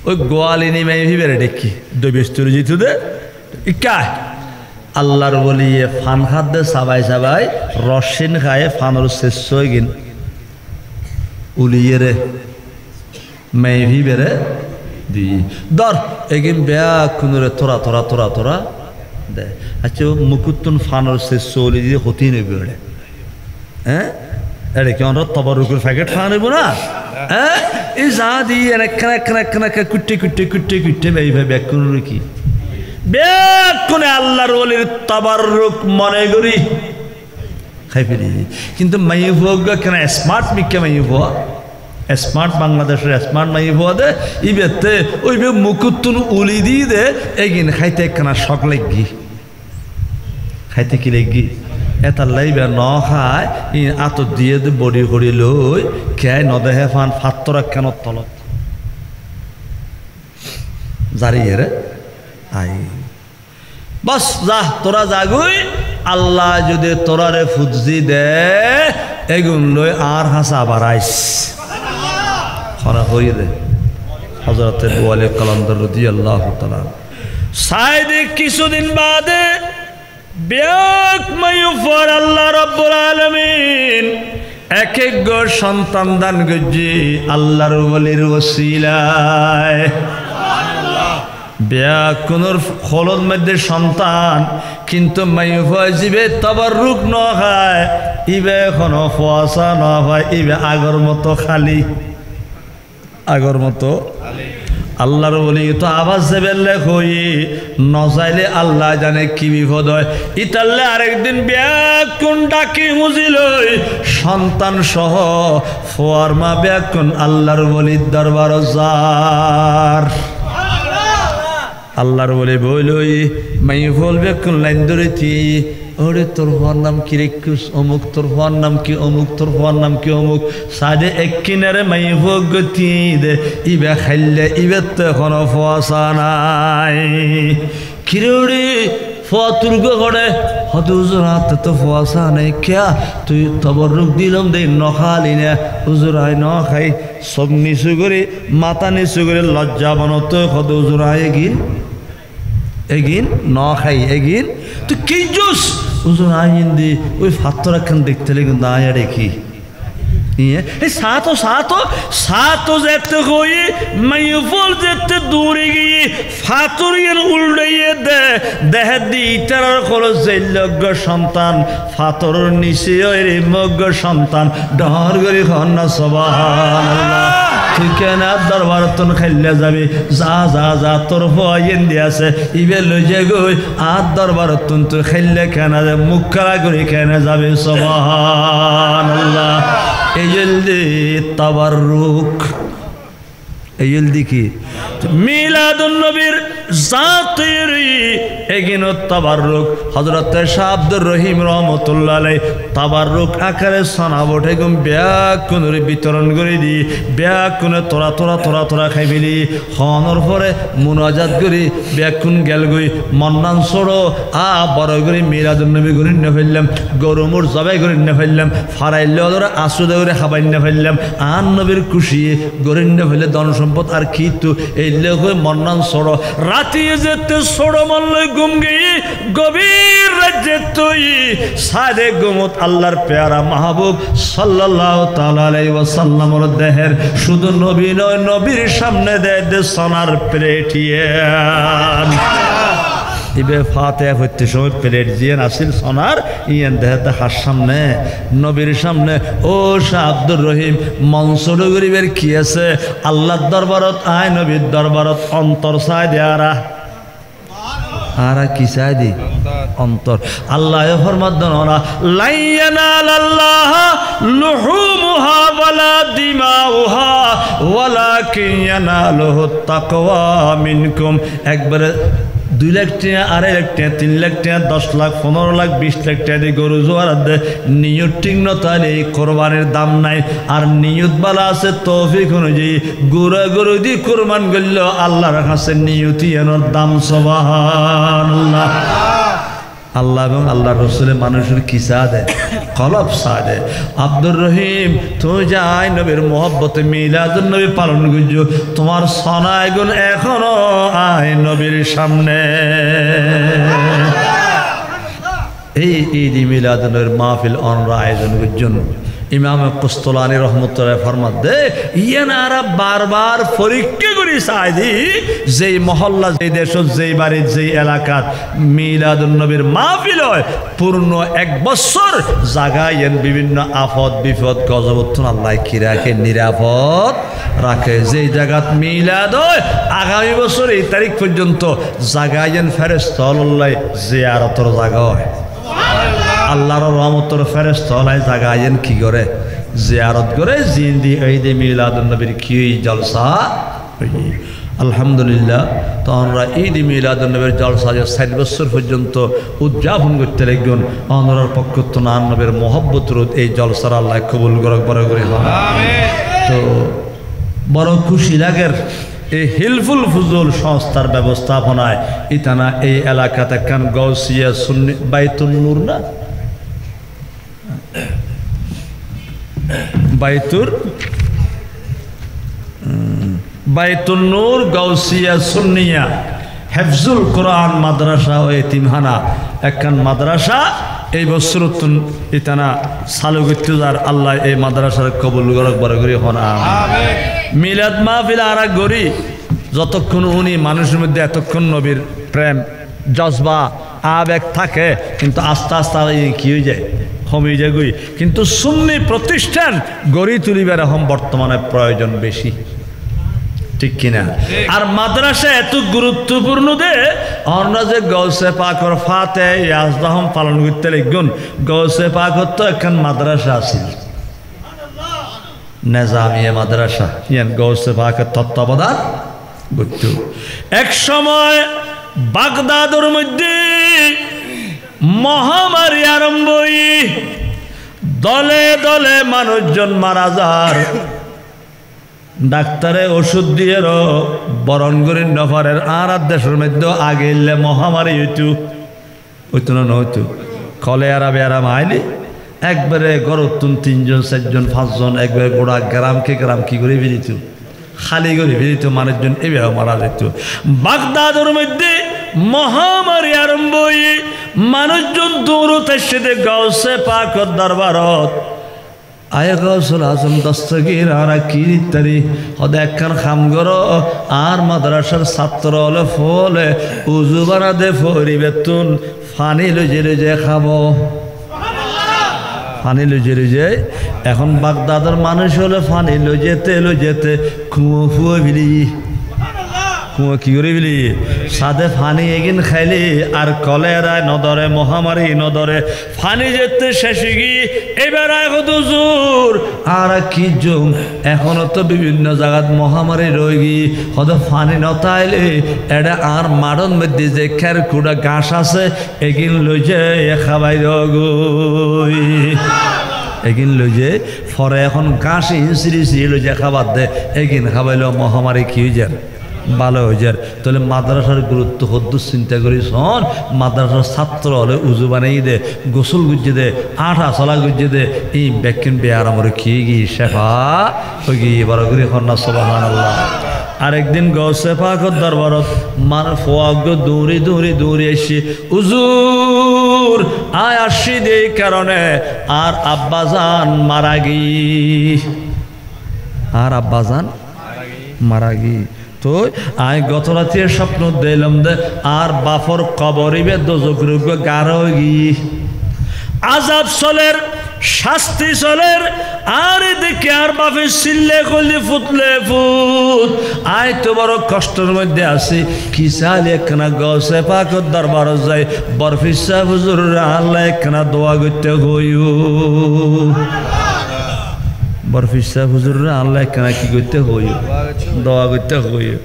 ওই গোয়ালিনী মাই ভিবেরে ডেকি দই বেস্তরে যেত দে ইকা আল্লাহর বলি ফান খাদ দে সাবাই রসিন খায় ফানোর শেষ হয়ে গিন উলিয়ে রে মাই ভিবেরে দি দর এগিন বেয়া কুনুরে তোরা দে আচ্ছা মুকুতুন ফানোর শেষ হলি দিয়ে হতেই নেবে ওরে হ্যাঁ এটা কি আমরা তবরুকের প্যাকেট খাওয়া নেব না হ্যাঁ এই যা দিয়ে একখানা কুটে ব্যাগ কোন কি ব্যাগ কোনে আল্লাহর ওলির তবরুক মনে করি খাই ফেলি কিন্তু মাইভোগ কেন স্মার্ট মিকে মাইভোয়া স্মার্ট বাংলাদেশের স্মার্ট মাইভোয়া দে ইবেতে ওই মুকুতুন উলি দিয়ে দে এগিন খাইতে একখানা শখ লাগি খাইতে কি লাগি এটা লাইবে ন খায় ই আত দিয়ে বডি করি লই খেয়ে নদেহে ফান ফাত্তর কেন তলত জারিয়ে রে আই বস যা তোরা যাগুই আল্লাহ যদি তোরারে ফুজি দে এগুন লই আর হাসা বাড়াইস খরা হয়ে দে হযরতে ওয়ালি কালান্দার রাদিয়াল্লাহু তাআলা সাইদে কিছুদিন বাদে ব্যাক মায়ুফর আল্লাহ রাব্বুল আলামিন এক গড় সন্তান দান গজি আল্লাহর ওলির ওসিলায় ব্যাক কোনর খলদ মধ্যে সন্তান কিন্তু মায়ুফর জিবে তাবাররুক ন হয় ইবে এখন ফওয়াসা ন হয় ইবে আগর মতো খালি আগর মতো আল্লাহর বলি তো আওয়াজ দেবেলে কই নজাইলে আল্লাহ জানে কি বিপদ হয় ইতাল্লে আরেকদিন ব্যাকুন ডাকি মুজিল সন্তান সহ ফরমা ব্যাকুন আল্লাহর বলির দরবার যার আল্লাহর বলি বইলই মাই বলবে কোন লাইন ধরেছি ওরে তোর হওয়ার নাম কি রেখুস অমুক তোর হওয়ার নাম কি অমুক তোর হওয়ার নাম কি অমুক সাদে এক কিনারে মাই ভগতি দে ইবে খাইলে ইবে তো এখনো ফসা নাই কিরে ফোয়া তুর্গ করে হতে হুজুর হাতে তো ফোয়াশা নেই খেয়া তুই তবরুক দিলাম দে নখালি না হুজুর আয় ন খাই সব নিচু করে মাথা নিচু করে লজ্জা বানত হতে হুজুর আয় এগিন ন খাই এগিন তুই কি জুস হুজুর আয় দি ওই ফাত্তর একখান দেখতে লেগে না আয় দেখি सातो जेते कोई मयूफुल जेते दूरी गई फातुरियन उल्टाइए देह दी इटार खलो जैलग्य सन्तान फातर निचे ओरे मग्य सन्तान डर करी खन्ना सुबहानाल्लाह তুই কেন দরবার তোন খাইলে যাবি যা যা যা তোর হইন দিয়াছে ইবে লই যে গই আর দরবার তোন তুই খাইলে কেন মুখ খাড়া করে কেন যাবে সুবহানাল্লাহ এই জলদি তাবাররুক এই জলদি কি মিলাদুন নবীর জাতির এগিনো তাবাররুক হযরত শাহ আব্দুর রহিম রহমাতুল্লাহ আলাইহি তাবাররুক আকারে সনাবটে গুম ব্যাকুনের বিতরণ করে দি ব্যাকুনে তোরা তোরা তোরা তোরা খাইবিলি হনর পরে মুনাজাত করি ব্যাকুন গেল গই মন্নান ছড়ো আ বড় করে মিলাদুন নবী গরিন না ফেললাম গরু মোর জবাই গরিন না ফেললাম ফারাইলে ওরা আসুদে করে খাবাই না ফেললাম আন নবীর খুশি গরিন না ফেলে ধন সম্পদ আর কি তো এই লোক মন্নান ছড়ো রাতি যেতে ছড়ো মল্ল গুম গিয়ে গভীর রাজ্যে তুই সাদে গুমত আল্লাহর পেয়ারা মাহবুব সাল্লাল্লাহু তাআলা আলাইহি ওয়াসাল্লামের দেহের শুধু নবী নয় নবীর সামনে দে সোনার প্লেটিয়ান ইবে ফাতিহা হইতে সময় প্লেট জিয়ান আসিল সোনার ইয়ান দেহতে হার সামনে নবীর সামনে ও শাহ আব্দুর রহিম মনসুর গরিবের কি আছে আল্লাহর দরবারত আয় নবীর দরবারত অন্তর চাই দেয়ারা আরা কি চাই দি অন্তর আল্লাহ ফরমাদ্দন ওরা লাইয়ানাল্লাহ লুহুমুহা ওয়ালা দিমাউহা ওয়ালাকিন ইয়ানালুহু তাকওয়া মিনকুম একবারে 2 লাখ টাকা 2.5 লাখ টাকা 3 লাখ টাকা 10 লাখ 15 লাখ 20 লাখ টাকা দিয়ে গরু জোয়ার দে নিয়ত ঠিক না তাহলে এই কোরবানির দাম নাই আর নিয়ত বালা আছে তৌফিক অনুযায়ী গরু দিয়ে কোরবান করল আল্লাহর কাছে নিয়তি এর দাম সুবহানাল্লাহ আল্লাহ এবং আল্লাহ রসুলের মানুষের কি সাদে কলব সাদে আব্দুর রহিম তুই যাই নবীর মোহব্বতে মিলাদুন নবী পালন করছো তোমার সনায় গুণ এখনো আয় নবীর সামনে এই ঈদ মিলাদুন নবীর মাহফিল অনরা আয়োজন করছেন ইমাম কুস্তুলানী রহমতুল্লাহ ফরমাত দে ইয়ানারা বারবার পরীক্ষা করি সাইদি যেই মহল্লা যেই দেশ যেই বাড়ি যেই এলাকাত মিলাদুন নবীর মাহফিল হয় পূর্ণ 1 বছর জাগায়েন বিভিন্ন আফত বিপদ গজবতুন আল্লাহ কি রাখে নিরাপদ রাখে যেই জায়গাত মিলাদ হয় আগামী বছর এই তারিখ পর্যন্ত জাগায়েন ফেরেশতা আল্লাহ জিয়ারতের জায়গা হয় আল্লাহর রহমতের ফেরেশতা আলাই জাগায়েন কি করে জিয়ারত করে জিন্দি ঈদ মিলাদুন নবীর কি জলসা আলহামদুলিল্লাহ তো আমরা ঈদ মিলাদুন নবীর জলসা যে 60 বছর পর্যন্ত উদযাপন করতে লাগবেন অনরার পক্ষ তো নান নবীর মোহব্বতের এই জলসার আল্লাহ কবুল করুক বড় করে আমিন তো বড় খুশি লাগের এই হিলফুল ফুজুল সংস্থার ব্যবস্থাপনায় ইতানা এই এলাকাতে কান গাউসিয়া সুন্নি বাইতুন নূর না বাইতুন নূর গাউসিয়া সুন্নিয়া হেফজুল কোরআন মাদ্রাসা ও এতিমখানা একখান মাদ্রাসা এই বছর ইতানা চালু করতেজার আল্লাহ এই মাদ্রাসার কবুল করক বড় করে হন আমিন মিলাদ মাহফিল আরা গরি যতক্ষণ উনি মানুষের মধ্যে এতক্ষণ নবীর প্রেম জজবা আবেগ থাকে কিন্তু আস্তে আস্তে কি হয়ে যায় কমে যায় গই কিন্তু সুন্নি প্রতিষ্ঠান গড়ি তুলিবার এখন বর্তমানে প্রয়োজন বেশি ঠিক কিনা আর মাদ্রাসা এত গুরুত্বপূর্ণ দে আমরা যে গৌসে পাকর ফাতে ইয়াজদাহম পালন করতে লাগুন গৌসে পাকর তো এখন মাদ্রাসা আছিল নিজামিয়া মাদ্রাসা ইয়ান গৌসে পাকের তত্ত্বাবধান করত এক সময় বাগদাদের মধ্যে মহামারী আরম্ভ দলে দলে মানুষজন মারা যার ডাক্তারে ওষুধ দিয়ে বরণ করি নফারের আর দেশের মধ্যে আগে মহামারী হইতো হইতো না হইতো কলেরা বেয়ারাম আইলে একবারে গরতুন 3 জন 4 জন 5 জন একবারে গোড়া গ্রামকে গ্রাম কি করে বেরিত খালি করে বেরিত মানুষজন এভাবে মারা যেত বাগদাদের মধ্যে মহামারী আরম্ভ হয়ে মানুষজন দৌড়তে সেতে গাউসে পাক দরবারত আয় গাউসুল আজম দস্তগীর আর কি ইত্যাদি হদ একখান খাম করো আর মাদ্রাসার ছাত্র হলে ফলে উজু বানাদে ফরিবেতুন ফানি লজে খাবো ফানি লজে এখন বাগদাদের মানুষ হলে ফানি লজেতে কুয়ো ফুয়ো বিলি কুয়ো কি করে বিলি সাদে ফানি এগিন খাইলি আর কলেরায় নদরে মহামারী নদরে ফানি যেতে শেষে গিয়ে এবার হুজুর আর কি জুম এখনো তো বিভিন্ন জায়গাত মহামারী রয়ে গিয়ে হয়তো ফানি নতাইলে এটা আর মাড়ন মধ্যে যে খের কুড়া ঘাস আছে এগিন লইছে খাবাই রগই এগিন লইছে ফরে এখন ঘাস সিঁড়ি লইছে খাবার দে এগিন খাবাইল মহামারী কি হয়ে যায় ভালো হয়ে যায় তাহলে মাদ্রাসার গুরুত্ব হদ্দু চিন্তা করি শোন মাদ্রাসার ছাত্র হলে উজু বানাই দে গোসল গুজে দে আঠা চলা গুজে দে এই ব্যাকিন বেয়ার আমার খেয়ে গিয়ে শেফা হয়ে গিয়ে বড় করে কন্যা সুবহানাল্লাহ আরেকদিন গৌসে পাকের দরবারত মান ফোয়াগ দৌড়ি এসে হুজুর আয় আসি দে কারণে আর আব্বাজান মারা গি মারা গি তো আই গত রাতে স্বপ্ন দিলাম দে আর বাফর কবরিবে দোজখরুগ গারো গি আযাব চলের শাস্তি চলের আর দেখে আর বাপে সিল্লে কলি ফুটলে ফুট আই তো বড় কষ্টের মধ্যে আছি কি চাল একখানা গৌসে পাকের দরবার যাই বরফি সাহেব হুজুর আল্লাহ একখানা দোয়া করতে হইও বরফি সাহেব হুজুর আল্লাহ একখানা কি করতে হইও দোয়া করতে হইও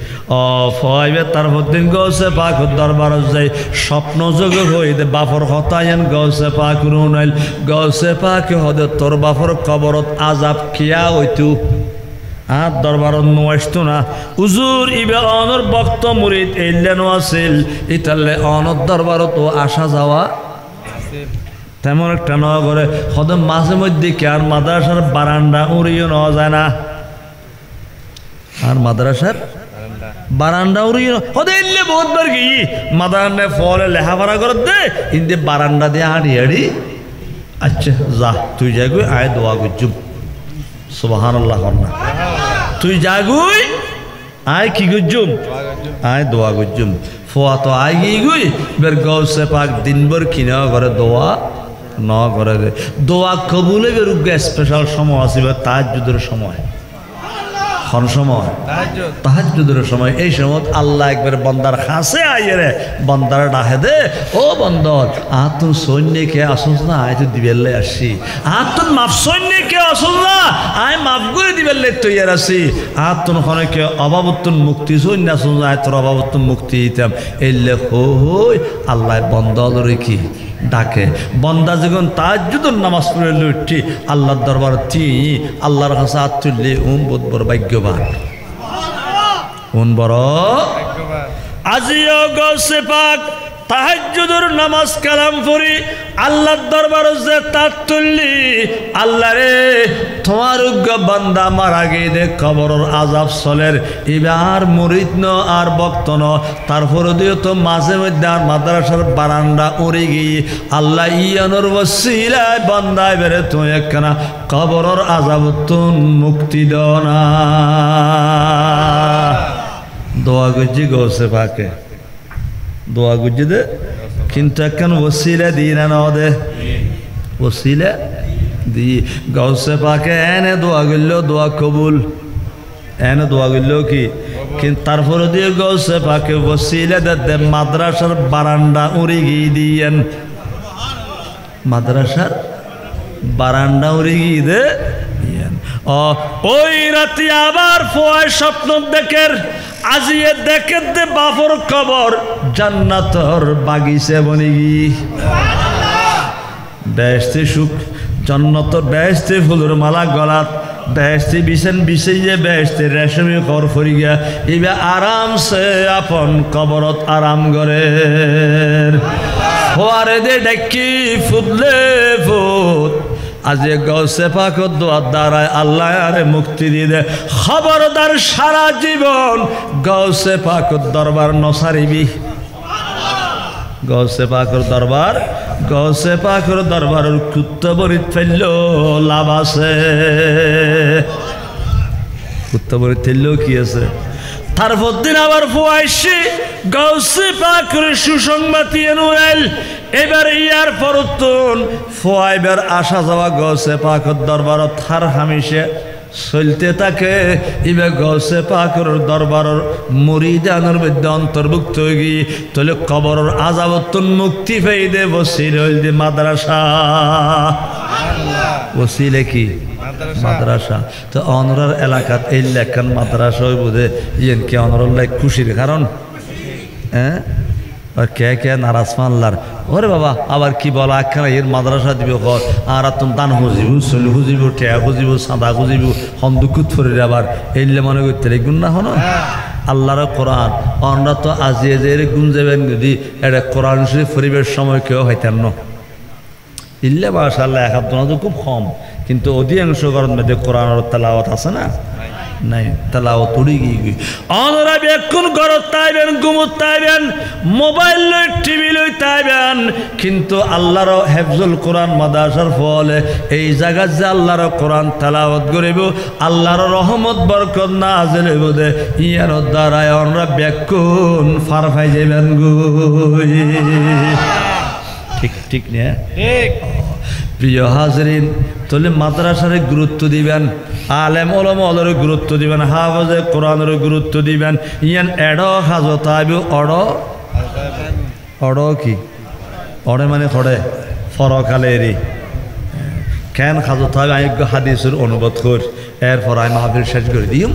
ফাইবে তারপর দিন গৌসে পাকের দরবার যাই স্বপ্ন যোগে হই দে বাপর হতায়ন গৌসে পাক রুনাইল গৌসে পাকে হদে তোর বাপর কবরত আজাব কিয়া হইতু আর দরবারত নয়তো না হুজুর ইবে অনর ভক্ত মুরিদ এলেন আছিল ইতালে অনর দরবারত আসা যাওয়া তেমন একটা নয় করে হয়তো মাঝে মধ্যে কি আর মাদ্রাসার বারান্দা উড়িয়ে নেওয়া যায় না আর মাদ্রাসার বারান্দা উড়িয়ে হতে এলে বহুতবার কি মাদ্রাসায় ফলে লেখাপড়া করে দে ইন্দে বারান্দা দিয়ে হাঁড়ি আচ্ছা যা তুই যাগুই আয় দোয়া গুজুম সুবহানাল্লাহ না তুই যাগুই আয় কি গুজুম আয় দোয়া গুজুম ফোয়া তো আয় গিয়ে গুই বের গৌসে পাক দিনভর কিনা করে দোয়া ন করে দে দোয়া কবুলে বেরুক স্পেশাল সময় আসবে তাহাজ্জুদের সময় কোন সময় তাহাজ্জুদের সময় এই সময় আল্লাহ একবার বন্দার খাসে আইরে বন্দার ডাহে দে ও বন্দর আতুন সৈন্যকে আসুস না আয় তো দিবেলে আসি আতুন মাফ সৈন্যকে আসুস না আয় মাফ করে দিবেলে তৈয়ার আসি আতুন খনকে অভাবতুন মুক্তি সৈন্য আসুস না আয় তোর অভাবতুন মুক্তি দিতাম এলে হই আল্লাহ বন্দরে কি ডাকে বন্দা যখন তাহাজ্জুদের নামাজ পড়ে লুটি আল্লাহর দরবার তি আল্লাহর কাছে আত্মুল্লি বহুত বড় ভাগ্যবান বড় আজিও গৌসে পাক তাহাজ্জুদের নামাজ কালাম পড়ি আল্লাহর দরবারে যে তাতুল্লি আল্লাহ রে তোমার উগ্র বান্দা মারা গিয়ে দে কবরের আযাব চলের এবার মুরিদ ন আর ভক্ত ন তারপরে দিও তো মাঝে মধ্যে আর মাদ্রাসার বারান্দা উড়ে গিয়ে আল্লাহ ইয়ানোর ওসিলায় বান্দায় বেরে তুমি একখানা কবরের আযাব তুন মুক্তি দাও না দোয়া গজি গৌসে পাকে দোয়া গুজে দে কিন্তু একখান ওসিলা দিই না দে ওসিলা দি গৌসে পাকে এনে দোয়া গেল দোয়া কবুল এনে দোয়া গেল কি কিন্তু তারপরে দিয়ে গৌসে পাকে ওসিলা দে মাদ্রাসার বারান্দা উড়ে গিয়ে দিয়েন মাদ্রাসার বারান্দা উড়ে গিয়ে দে ওই রাতে আবার ফোয়ায় স্বপ্ন দেখের আজিয়ে দেখে দে বাপর কবর জান্নাতর বাগিচে বনি গি বেহেশতে সুখ জান্নাতর বেহেশতে ফুলের মালা গলাত বেহেশতে বিছেন বিছাইয়ে বেহেশতে রেশমি কর ফরি গিয়া এবার আরামসে আপন কবরত আরাম করে ফোয়ারে দে ডাকি ফুদলে ফুদ আজ গৌসে পাকের দোয়ার দ্বারায় আল্লাহ আরে মুক্তি দিয়ে দে খবরদার সারা জীবন গৌসে পাকের দরবার নসারিবি গৌসে পাকের দরবারের কুত্তা বরিত ফেলল লাভ আছে কুত্তা বরিত ফেললেও কি আছে তারপর দিন আবার ফুয়াইছি গৌসে পাকের সুসংবাদ এনুয়েল এবার ইয়ার পরতুন ফুয়াইবার আসা যাওয়া গৌসে পাকের দরবারত থার হামিশে চলতে থাকে ইবে গৌসে পাকের দরবারের মুরিদানের মধ্যে অন্তর্ভুক্ত হয়ে গিয়ে তাহলে কবরের আযাবতুন মুক্তি পেয়ে দে বসিলে হইল দে মাদ্রাসা বসিলে কি মাদ্রাসা তো অনরার এলাকাত এই লেখান মাদ্রাসা হইব দে ইয়েন কে অনরার লাইক খুশির কারণ হ্যাঁ আর কে কে নারাজ মানলার ওরে বাবা আবার কি বলা একখানা এর মাদ্রাসা দিব কর আর তুমি দান খুঁজিব চলি খুঁজিব টেয়া খুঁজিব সাদা খুঁজিব হম দুঃখুত ফরির আবার এইলে মনে করতে গুণ না হনো আল্লাহর কোরআন আমরা তো আজিয়ে যে গুণ যাবেন যদি এটা কোরআন শরীফ পরিবেশ সময় কেউ হইতেন না ইল্লে মাশাআল্লাহ এক আপনার তো খুব কম কিন্তু অধিকাংশ কারণ মধ্যে কোরআনের তেলাওয়াত আছে না নাই তেলাওয়াত উড়ি গিয়ে অনরা বেকুন গরত তাইবেন গুমুত তাইবেন মোবাইল লই টিভি লই তাইবেন কিন্তু আল্লাহর হেফজুল কোরআন মাদ্রাসার ফলে এই জায়গা যে আল্লাহর কোরআন তেলাওয়াত করিব আল্লাহর রহমত বরকত নাযিল হইব দে ইয়ার দ্বারায় অনরা বেকুন ফার ফাই যাবেন গো ঠিক ঠিক নে ঠিক প্রিয় হাজরিন তাহলে মাদ্রাসারে গুরুত্ব দিবেন আলেম ওলামাদের গুরুত্ব দিবেন হাফেজে কোরআনের গুরুত্ব দিবেন ইয়ান এড হাজত আইব অড় কি অড়ে মানে খড়ে ফরকালেরি কেন হাজত আইব আমি হাদিসের অনুবাদ কর এরপর আমি মাহফিল শেষ করে দিম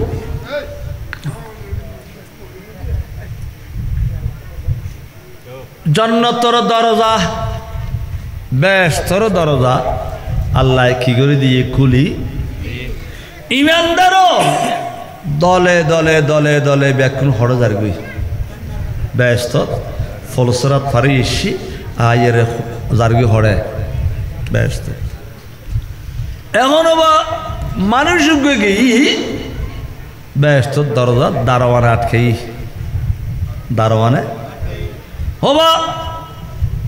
জান্নাতের দরজা বেহেশতের দরজা আল্লাহ কি করে দিয়ে খুলি ইমানদারও দলে দলে দলে দলে ব্যাকুন হড় যারগুই বেহেশত ফলসরাত ফারি ইসি আয়ের যারগুই হড়ে বেহেশত এখনো বা মানুষ গিয়ে বেহেশতের দরজা দারোয়ানে আটকেই দারোয়ানে হবা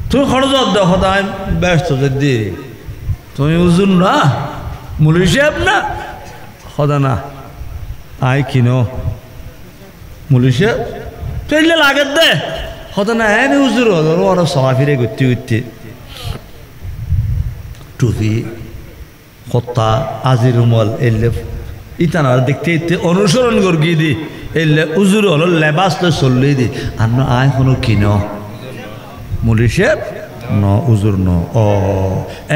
তুমি খরচ দেখো তাই ব্যস্ত দিয়ে তুমি উজুন না মুলি সাহেব না সদা না আই কিনো মুলি সাহেব তুইলে লাগে দে সদা না হ্যাঁ উজুর ওরা সভা ফিরে ঘুরতে ঘুরতে টুপি কত্তা আজির উমল এলে ইতানার দেখতে দেখতে অনুসরণ করি দি এলে উজুর হলো লেবাস তো চললেই দি আর না আয় কোনো কিনো মুলি সাহেব ন উজুর ন ও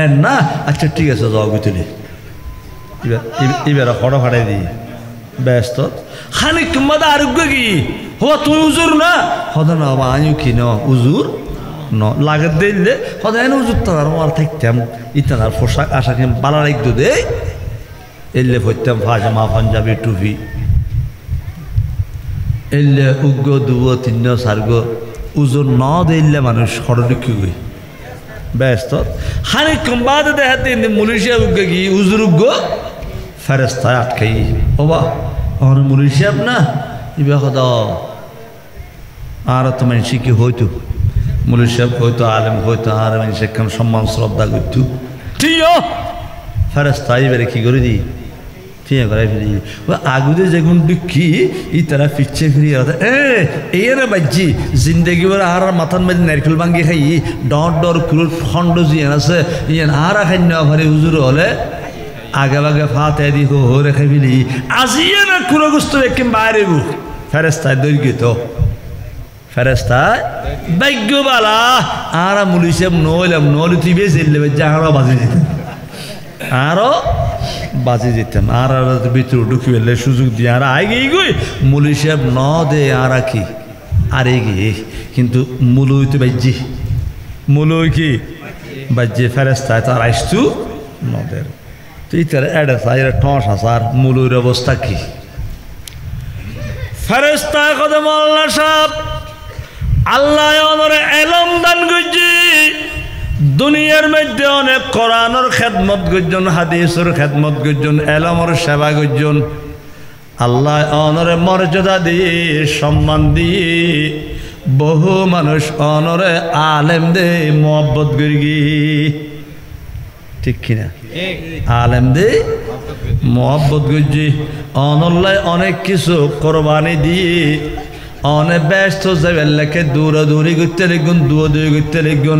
এর না আচ্ছা ঠিক আছে যাও ভিতরে এবার খড় ফাড়াই দিই ব্যস্ত খানিক মাদা আরোগ্য কি হবা তুই উজুর না হদা না বা আমিও কি ন উজুর ন লাগে দিলে হদা এনে উজুর তো আর থাকতাম ইতানার পোশাক আশাক বালা রাখতো দে এলে ভরতাম পাজামা পাঞ্জাবি টুপি এলে উগ্র দুব তিন সার্গ উজুর ন দিলে মানুষ খড়কি গই ব্যস্ত খানিক বাদ দেখাতে মুলিশিয়া উগ্গ কি উজুর উগ্গ ফেরেস্তায় আটকাই ওবা আমার মুলি সাহেব না ইবে হদা আর তো মানুষ কি হইতো মুলি সাহেব হইতো আলেম হইতো আর মানুষ কেন সম্মান শ্রদ্ধা করতো ঠিক ফেরেস্তায় এবারে কি করে দিই ঠিক করে ফিরি ও আগুদে যেগুন কি ই তারা পিচ্ছে ফিরি এরা বাজ্যি জিন্দগি বলে আর মাথার মাঝে নারকেল ভাঙ্গি খাই ডর ডর কুরুর খণ্ড জিয়ান আছে ইয়ান আর খাই নেওয়া ভারি হুজুর হলে আগে বাগে ফাতে দি হো রেখে ফেলি আজিয়ে না কুড়ো গুস্ত একে বাইরে গু ফেরেস্তায় দৈর্ঘ্য ফেরেস্তায় ভাগ্যবালা আর মুলি সাহেব নইলাম নলি তুই বেশ যে আরো বাজে যেতাম আরো বাজে যেতাম আর ভিতরে ঢুকি ফেললে সুযোগ দিয়ে আর আগে গই মুলি সাহেব ন দে আর কি আর এগিয়ে কিন্তু মুলুই তো বাজ্যি মুলুই কি বাজ্যে ফেরেস্তায় তার আইসতু নদের তুই তার এডে এরা টস আসার মুলুর অবস্থা কি ফেরেস্তায় কদম আল্লাহ সাহেব আল্লাহ অনরে এলম দান করছি দুনিয়ার মধ্যে অনেক কোরআনের খেদমত করছেন হাদিসের খেদমত করছেন এলমের সেবা করছেন আল্লাহ অনরে মর্যাদা দিয়ে সম্মান দিয়ে বহু মানুষ অনরে আলেম দে মোহাব্বত করি ঠিক কিনা আলেম দে মোহাব্বত করছি অনল্লায় অনেক কিছু কোরবানি দিয়ে অনেক ব্যস্ত যাবেল্লাকে দৌড়াদৌড়ি করতে লিখুন দৌড়াদৌড়ি করতে লিখুন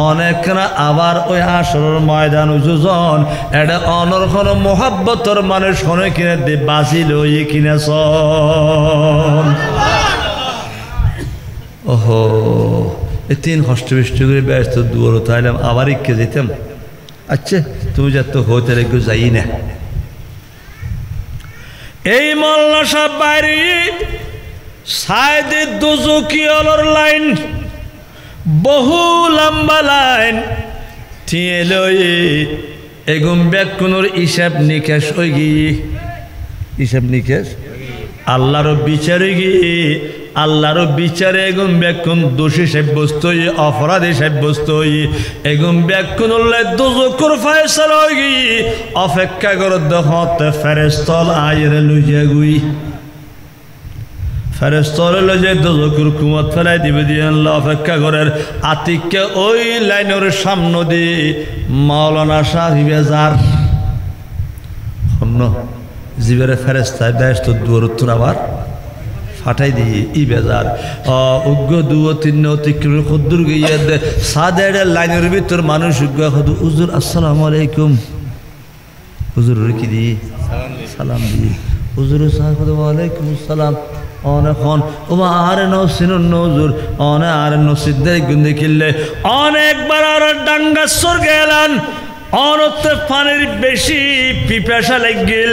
অনেকখানা আবার ওই আসরের ময়দান উজুজন এটা অনর্খন মোহাব্বতর মানুষ হনে কিনে দে বাঁচিল ওই কিনেছ ওহো এই 3 কষ্ট বৃষ্টি করে ব্যস্ত দৌড়ো তাইলাম আবার ইকে যেতাম আচ্ছা তুমি যত হতে লিখু যাই না এই মোল্লা সাহেব বাইরে সাইদে দুজকিয়লর লাইন বহু লম্বা লাইন থিয়ে লই এগুম ব্যাকুনোর হিসাব নিকেশ হয়ে গিয়ে হিসাব নিকেশ আল্লাহর বিচারে গিয়ে আল্লাহর বিচারে এগুম ব্যাকুন দোষী সাব্যস্ত হয়ে অপরাধী সাব্যস্ত হয়ে এগুম ব্যাকুনুল্লাহ দুজকুর ফয়সালা হয়ে গিয়ে অপেক্ষা করে দেখতে ফেরেশতল আয়ের লইয়া গুই ফেরেশতল লইয়া দুজকুর কুমত ফেলাই দিবে দিয়ে আল্লাহ অপেক্ষা করার আতিককে ওই লাইনের সামনে দিয়ে মাওলানা সাহেব যার অন্য জীবের ফেরেশতায় ব্যস্ত দূরত্ব আবার ফাটাই দিয়ে ই বেজার উগ্র দু তিন অতিক্রম খুদ্দুর গিয়ে সাদের লাইনের ভিতর মানুষ উগ্র হুজুর আসসালামু আলাইকুম হুজুর কি দি সালাম দি হুজুর সাহেব ওয়ালাইকুম আসসালাম অনেকক্ষণ ওমা আর নসিনুন নজুর অনে আর নসিদ্দের গুন্দে কিনলে অনেকবার আর ডাঙ্গাসর গেলান অনতে পানির বেশি পিপাসা লেগিল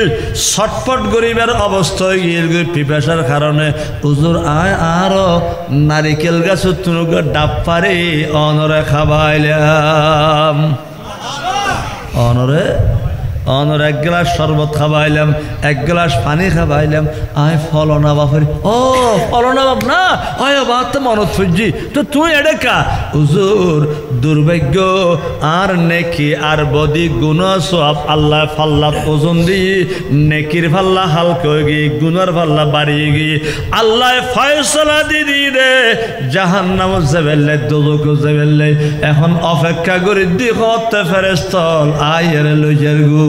ছটফট গরিবের অবস্থা হয়ে গিয়ে পিপাসার কারণে হুজুর আয় আরো নারিকেল গাছ তুনুক ডাব পারি অনরে খাবাইলাম অনরে অনর 1 গ্লাস শরবত খাবাইলাম 1 গ্লাস পানি খাবাইলাম আয় ফলনা বাপের ও ফলনা বাপ না আয় বাত মনত ফুজি তো তুই এডে কা হুজুর দুর্ভাগ্য আর নেকি আর বদি গুনাহ সব আল্লাহ ফাল্লাত ওজন দি নেকির ফাল্লা হালকা হয়ে গিয়ে গুনার ফাল্লা বাড়িয়ে গিয়ে আল্লাহ ফয়সালা দি দে জাহান্নাম যাবেলে দোজখ যাবেলে এখন অপেক্ষা করে দি হতে ফেরেশতল আয়ের লইজার গো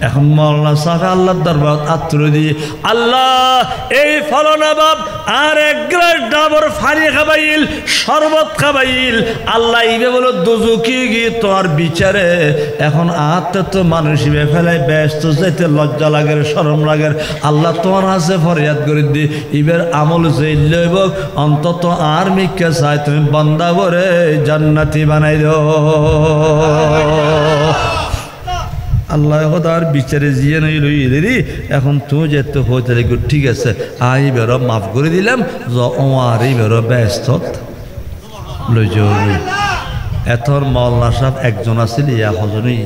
এখন মাওলানা সাহেব আল্লাহর দরবার আত্র দিয়ে আল্লাহ এই ফলনা বাপ আর 1 গ্লাস ডাবর পানি খাবাইল শরবত খাবাইল আল্লাহ ইবে বলো দুজকি গিয়ে তোর বিচারে এখন আত্মা তো মানুষ ইবে ফেলাই ব্যস্ত যেতে লজ্জা লাগে শরম লাগে আল্লাহ তোমার কাছে ফরিয়াদ করে দি ইবের আমল যে লইব অন্তত আর মিকে চাই তুমি বান্দা করে জান্নাতি বানাই দাও আল্লাহ তার বিচারে জিয়ে নই লই রে এখন তুই যেত হইতে লাগবে ঠিক আছে আই বেরো মাফ করে দিলাম আর এই বেরো ব্যস্ত লই যাও এতর মাওলানা সাহেব একজন আছিল ইয়া হজনই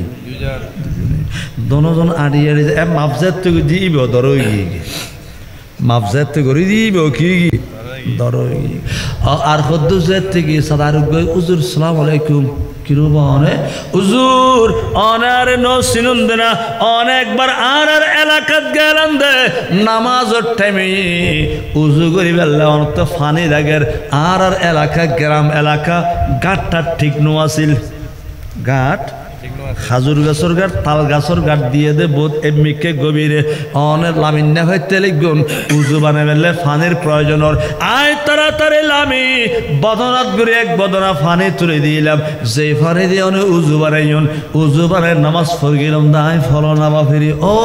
দনজন আড়িয়ে মাফজাত তো দিব দরই মাফজাত তো করে দিব কি দরই আর হদ্দুজের থেকে সাদার হুজুর আসসালামু আলাইকুম কিরূপ অনে হুজুর অনার নসিনুন দেনা অনেকবার আর এলাকাত গেলাম দে নামাজের টাইমে উজু করি বেলা অনেক ফানি লাগের আর এলাকা গ্রাম এলাকা গাঁটটা ঠিক নো আছিল গাঁট খাজুর গাছর গাঠ তাল গাছর গাঠ দিয়ে দে বোধ এমনিকে গভীরে অনেক লামিন্না হইতে লিখুন উজু বানাই মেলে ফানির প্রয়োজনের আয় তাড়াতাড়ি লামি বদনাত করে 1 বদনা ফানি তুলে দিলাম যে ফানি দিয়ে অনেক উজু বানাইন উজু বানাই নামাজ পড়ে গেলাম দাই ফলনা বা ফিরি ও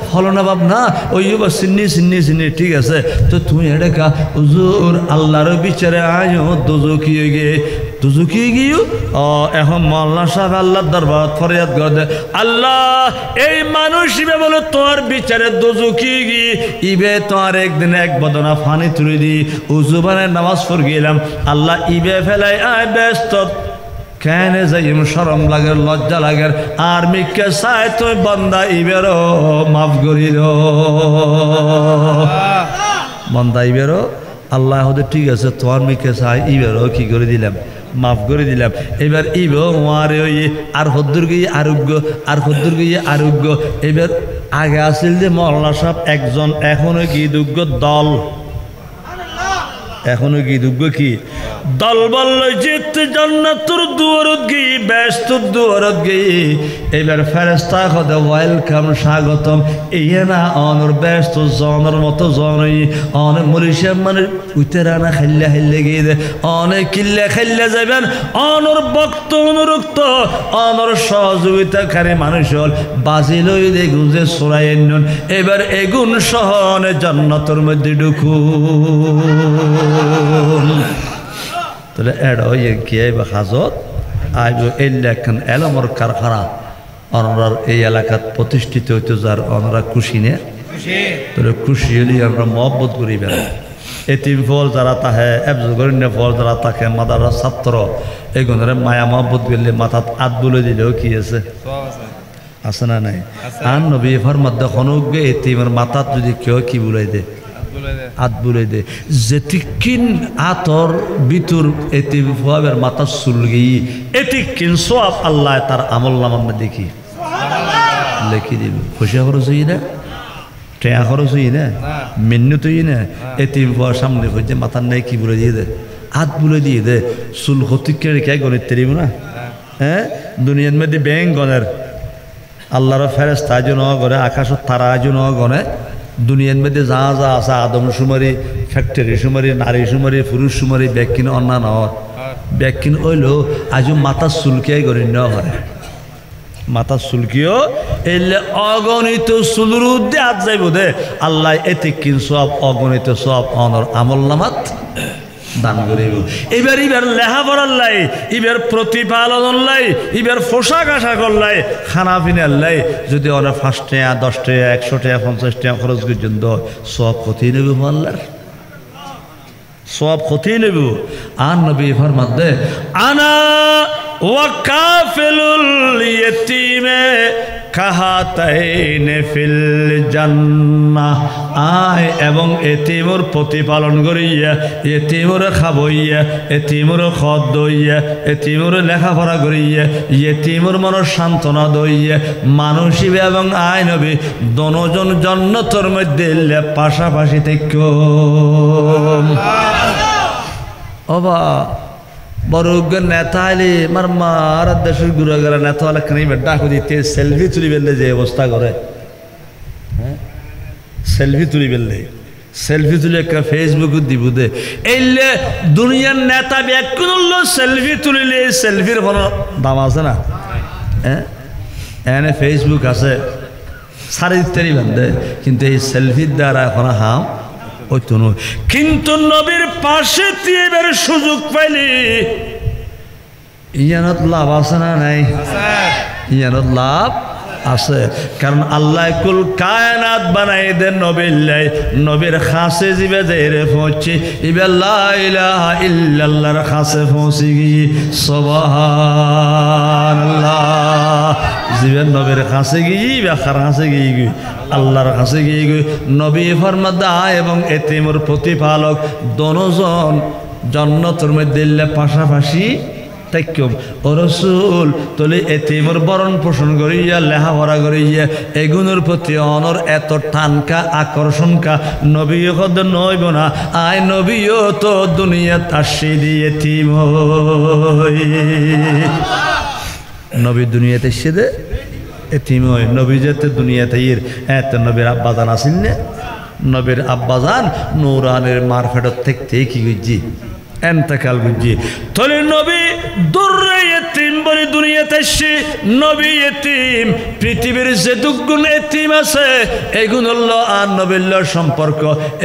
ফলনা বাপ না ওই সিন্নি সিন্নি সিন্নি ঠিক আছে তো তুমি এটা কা হুজুর আল্লাহর বিচারে আয়ো দুজকি গিয়ে দুজকি গিয়ে এখন মাওলানা সাহেব আল্লাহর দরবার ফরিয়াদ করে দে আল্লাহ এই মানুষ ইবে বলো তোর বিচারে দুজকি গিয়ে ইবে তোর একদিন 1 বদনা ফানি তুলে দি উজু বানায় নামাজ পড়ে গেলাম আল্লাহ ইবে ফেলাই আয় ব্যস্ত কেন যাইম শরম লাগে লজ্জা লাগে আর মিকে চাই তুই বান্দা ইবেরও মাফ করি বন্দা ইবেরও আল্লাহ হতে ঠিক আছে তোমার মিকে চাই এবারও কি করে দিলাম মাফ করে দিলাম এবার ইবো ওয়ারে আর হদ্দুর গিয়ে আরোগ্য আর হদ্দুর গিয়ে আরোগ্য এবার আগে আসিল যে মৌলানা সাহেব একজন এখনো কি দুগ্গ দল এখনো কি দুগ্গ কি দল বলল যেতে জান্নাতুর দুয়ারত গিয়ে ব্যস্ত দুয়ারত গিয়ে এবার ফেরেশতা কদে ওয়েলকাম স্বাগতম এই না অনর ব্যস্ত জনের মতো জনই অনেক মরিশা মানে উতেরানা খাইলে খাইলে গিয়ে দে অনেক কিল্লে খাইলে যাবেন অনর ভক্ত অনুরক্ত অনর সহযোগিতাকারী মানুষ হল বাজি লই দেখুন যে সোরাই নন এবার এগুন সহনে জান্নাতের মধ্যে ঢুকুন তাহলে এড হয়ে গিয়ে হাজত আইব এই লেখান এলামর কারখানা অনরার এই এলাকাত প্রতিষ্ঠিত হইতে যার অনরা খুশি নে তাহলে খুশি হলে আমরা মহব্বত করি বেড়া এতিম ফল যারা তাহে এবজগরণ্য ফল যারা তাকে মাদার ছাত্র এগুলোর মায়া মহব্বত করলে মাথাত আত বলে দিলেও কি আছে আছে না নাই আর নবী ফরমাদ খনকে এতিমের মাথাত যদি কেউ কি বুলাই দে আত বুলাই দে যেতিকিন আতর ভিতর এতিম ফুয়াবের মাথা চুলগি এতিকিন সব আল্লাহ তার আমল নাম আমরা দেখি লিখি দিব খুশি খরচ হই না টেয়া খরচ হই না মেনু তুই না এতিম ফুয়ার সামনে হইতে মাথার নাই কি বলে দিয়ে দে হাত বলে দিয়ে দে চুল হতিকে রেখে গণিত তেরিব না হ্যাঁ দুনিয়ার মধ্যে ব্যাংক গণের আল্লাহর ফেরেশতা আয়োজন করে আকাশত তারা আয়োজন গণে দুনিয়ার মধ্যে যা যা আছে আদম সুমারি ফ্যাক্টরি সুমারি নারী সুমারি পুরুষ সুমারি ব্যাগকিন অন্যান্য ব্যাগকিন হইলেও আজও মাথার চুলকে গণিত হয় মাথার চুলকিও এলে অগণিত চুলুর উদ্দে আজ যাইব দে আল্লাহ এতে কিন সব অগণিত সব অনর আমল নামাত দান করিব এবার ইবার লেহা পড়ার লাই ইবার প্রতিপালন লাই ইবার পোশাক আশাক লাই খানা পিনার লাই যদি অনেক 5 টাকা 10 টাকা 100 টাকা 50 টাকা খরচ পর্যন্ত সব ক্ষতি নেব আল্লাহর সব ক্ষতি নেব আর নবী ফরমান দে আনা ওয়া কাফিলুল ইয়তীমে কাহাতাইনে ফিল জান্নাহ আয় এবং এতিমর প্রতিপালন করিয়া এতিমর খাবইয়া এতিমর খদ দইয়া এতিমর লেখাপড়া করিয়া এতিমর মনের সান্ত্বনা দইয়া মানসিবে এবং আয় নবী দনজন জান্নাতের মধ্যে পাশাপাশি থেকে ওবা বড় নেতা আইলে মার মার দেশের গুড়াগারা নেতা হলে খানি ডাকু দিতে সেলফি তুলি বেললে যে অবস্থা করে হ্যাঁ সেলফি তুলি বেললে সেলফি তুলি একটা ফেসবুকে দিব দে এইলে দুনিয়ার নেতা ব্যাকুল সেলফি তুলিলে সেলফির কোনো দাম আছে না হ্যাঁ এনে ফেসবুক আছে সারি ইত্যাদি বান্ধে কিন্তু এই সেলফির দ্বারা এখন হাম ওই তো নয় কিন্তু নবীর পাশে এবার সুযোগ পাইলি ইয়ানত লাভ আছে না নাই ইয়ানত লাভ আছে কারণ আল্লাহ কুল কায়নাত বানাই দেন নবীল্লাই নবীর খাসে জিবে যাইরে পৌঁছে ইবে লা ইলাহা ইল্লাল্লাহর খাসে পৌঁছে গিয়ে সুবহানাল্লাহ জিবে নবীর খাসে গিয়ে ইবে খাসে গিয়ে আল্লাহর কাছে গিয়ে নবী ফরমাদা এবং এতিমর প্রতিপালক দনজন জান্নাতের মধ্যে পাশাপাশি তাইকম ও রাসূল তলে এতিমর বরণ পোষণ করিয়া লেখাপড়া করিয়া এগুলোর প্রতি অনর এত টানকা আকর্ষণকা নবী কদ নইব না আয় নবীও তো দুনিয়া তাসি দিয়ে এতিম নবী দুনিয়াতে এসে দে এতিম হয় নবী যেতে দুনিয়াতে এত নবীর আব্বাজান আসেন না নবীর আব্বাজান নূরানের মারফেটত থেকে কি গুজি এন্তেকাল গুজি তলে নবী দূরে এতিম বলে দুনিয়াতে এসে নবী এতিম পৃথিবীর যে দুগুণ এতিম আছে এগুলোর আর নবীর সম্পর্ক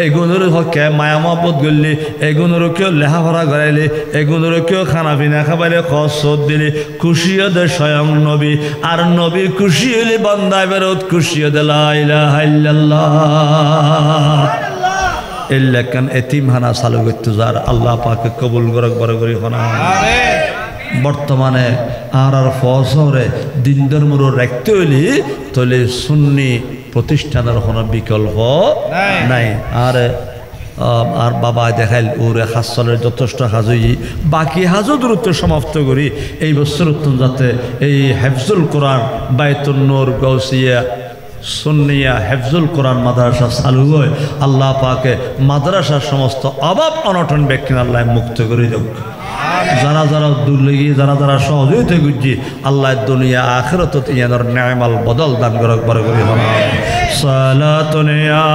এগুলোর হকে মায়া মহব্বত করলি এগুলোর কেউ লেখাপড়া করাইলি এগুলোর কেউ খানা পিনা খাবাইলে খরচ দিলি খুশিও দে স্বয়ং নবী আর নবী খুশি হইলি বান্দায় বেরোত খুশিও দে লা ইলাহা ইল্লাল্লাহ এলাকান এতিমখানা চালু করতে যার আল্লাহ পাকে কবুল করক বড় করি হনা বর্তমানে আর ফজরে দিন ধর্ম রাখতে হইলে তাহলে সুন্নি প্রতিষ্ঠানের কোনো বিকল্প নাই আর আর বাবা দেখাইল ওরে হাসলের যথেষ্ট হাজই বাকি হাজও দূরত্ব সমাপ্ত করি এই বছর যাতে এই হেফজুল কোরআন বাইতুন নূর গৌসিয়া সুন্নিয়া হেফজুল কোরআন মাদ্রাসা চালু হয় আল্লাহ পাকে মাদ্রাসার সমস্ত অভাব অনটন ব্যক্তি আল্লাহ মুক্ত করে দেব যারা যারা দুর্লগী যারা যারা সহযোগিতা করছি আল্লাহ দুনিয়া আখিরাত ইয়ানোর নেমাল বদল দান করক বড় করে সালাতুন ইয়া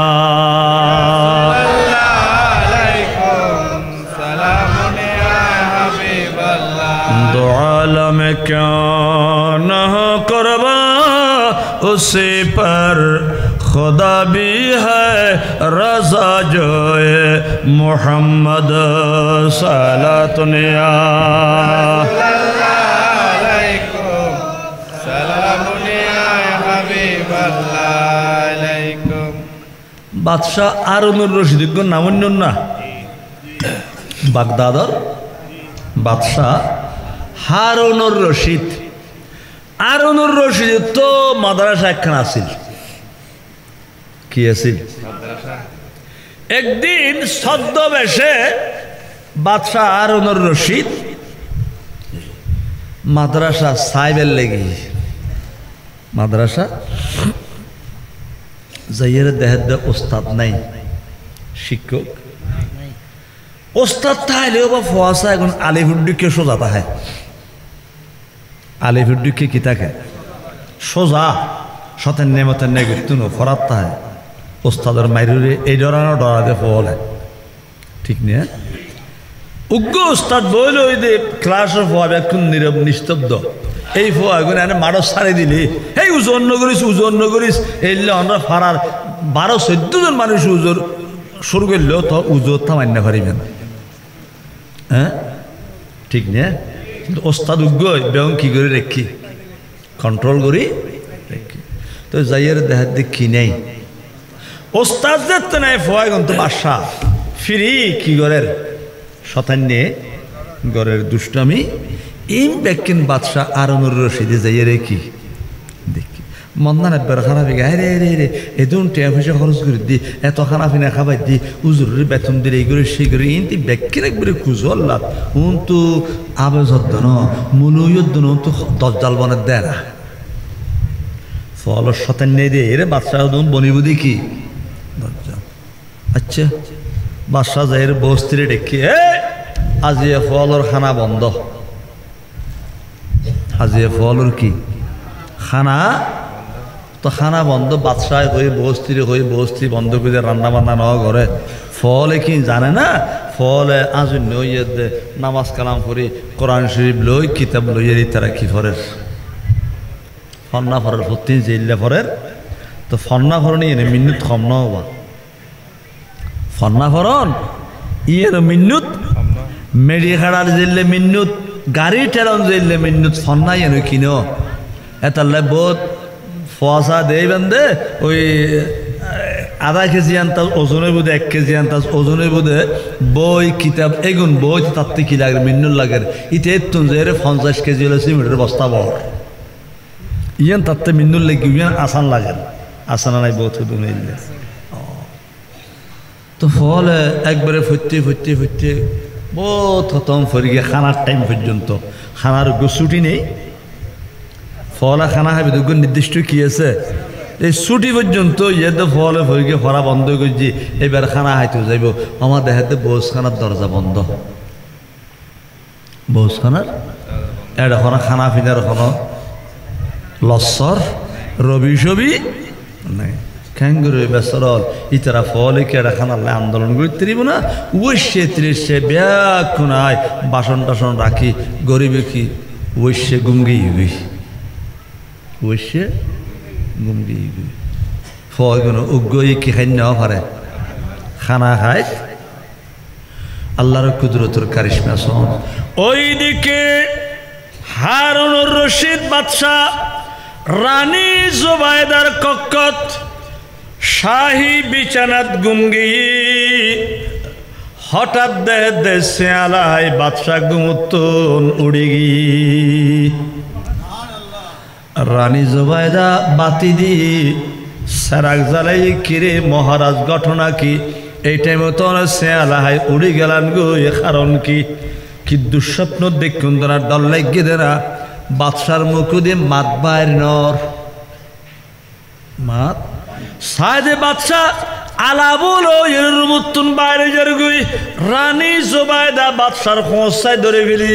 दो आलम क्या न करबा उसी पर खुदा भी है रज़ा जो मोहम्मद सलातुन या बादशाह हारुनुर रशीद नाम ना बागदादर बादशाह हारुनुर रशीद हारुनुर रशीद तो माद्रासा एकखान आसिल कि आसिल एक दिन छद्मवेशे बादशाह हारुनुर रशीद माद्रासा साहिबेर लेगे माद्रासा जाइएर देखे उस्ताद नहीं शिक्षक उस्ताद थाइले फुआसा এখন আলিফুদ্দিকে সোজা তাহে আলিফুদ্দিকে কি থাকে সোজা সতেন নেমতেন নে গতুনো ফরাত তাহে উস্তাদের মাইরুরে এই ডরানো ডরাতে ফলে ঠিক না উগ্র উস্তাদ বইল ওই যে ক্লাসের ফোয়া এখন নীরব নিস্তব্ধ এই ফোয়া এখন এনে মাড়ো ছাড়ি দিলি এই উজর নগরিস এইলে আমরা ফারার 12-14 জন মানুষ উজর শুরু করলো তো উজর থামান্য পারিবেন হ্যাঁ ঠিক না ওস্তাদ উগ্র বেগম কি করে রেখি কন্ট্রোল করি রেখি তো যাইয়ের দেখার দেখি নেই ওস্তাদ তো নাই ফোয়া এখন তো বাসা ফিরি কি গরের শতান্যে গরের দুষ্টামি ইম বেকিন বাদশাহ হারুনুর রশিদে যাইয়ে রেখি দেখি মন্দান একবার খারাপি গায়ে রে রে রে এদুন টিয়া পয়সা খরচ করে দি এত খানা ফিনা খাবার দি উজুরের বেতন দিলে এই করে সেই করে ইনতি বেকির একবারে খুঁজো আল্লাহ উন তো আবেজ হদ্দন মুলুইয়দ্দন তো দজ্জাল বনের দেয় না ফল শতান্যে দিয়ে এরে বাদশাহ বনি বুদ্ধি কি দজ্জাল আচ্ছা বাদশাহ যাইয়ের বস্তিরে ডেকে আজি ফলর খানা বন্ধ আজি ফলর কি খানা তো খানা বন্ধ বাদশাহ হয়ে বস্তি বন্ধ করে রান্না বান্না নেওয়া ঘরে ফলে কি জানে না ফলে আজ নইয়ে নামাজ কালাম করি কোরআন শরীফ লই কিতাব লইয়ে তারা কি ফরের ফন্না ফরের ভর্তি জেলে ফরের তো ফন্না ফরনি এনে মিনিট কম ন হবা ফন্না ফরন ইয়ের মিন্নুত মেডি খাড়ার জেলে মিন্নুত গাড়ি ঠেলন জেলে মিন্নুত ফন্নাই এনে কিনো এতাল্লাই বহুত ফসা দেই বান্ধে ওই আধা কেজি আনতাস ওজনের বোধে 1 কেজি আনতাস ওজনের বোধে বই কিতাব এগুন বই তাতে কি লাগে মিন্নুর লাগে ইতে তুন যে 50 কেজি হলে সিমেন্টের বস্তা বড় ইয়ান তাতে মিন্নুর লাগে ইয়ান আসান লাগে আসান নাই বহুত দুনিলে তো ফলে একবারে ফুটতে বহুত খতম করে গিয়ে খানার টাইম পর্যন্ত খানার ছুটি নেই ফলা খানা খাবি দুগুণ নির্দিষ্ট কি আছে এই ছুটি পর্যন্ত ইয়েতে ফলে হয়ে গিয়ে ফরা বন্ধ করছি এবার খানা খাইতে যাইব আমার দেখাতে বৌসখানার দরজা বন্ধ বৌসখানার এটা কোনো খানা পিনার কোনো লস্সর রবি ছবি নাই ক্যাঙ্গুরু বেসরল ইতারা ফলে কি এটা খানার আন্দোলন করতে দিব না ওই সে ব্যাকুনায় বাসন টাসন রাখি গরিবে কি ওই সে গুঙ্গি গই ওইসে গুমগি ফয়গুলো উগ্রই কি খাই নেওয়া পারে খানা খায় আল্লাহর কুদরতের কারিশমা শোন ওইদিকে হারুনুর রশিদ বাদশাহ রানী জুবাইদার কক্ষত শাহী বিছানাত গুমগি হঠাৎ দেশে আলাই বাদশাহ গুমুত্তন উড়ি গি রানী জুবাইদা বাতি দি সারাক জ্বালাই কিরে মহারাজ ঘটনা কি এই টাইমে তো সেয়ালাহাই উড়ি গেলাম গো। এ কারণ কি কি দুঃস্বপ্ন দেখুন তোরা ডর লাগিয়ে দেনা বাদশার মুখ দিয়ে মাত বাইর নর মাত সাইদে বাদশা আলা বলো এর মতন বাইরে যার গুই রানী জুবাইদা বাদশার খোঁসায় ধরে ফেলি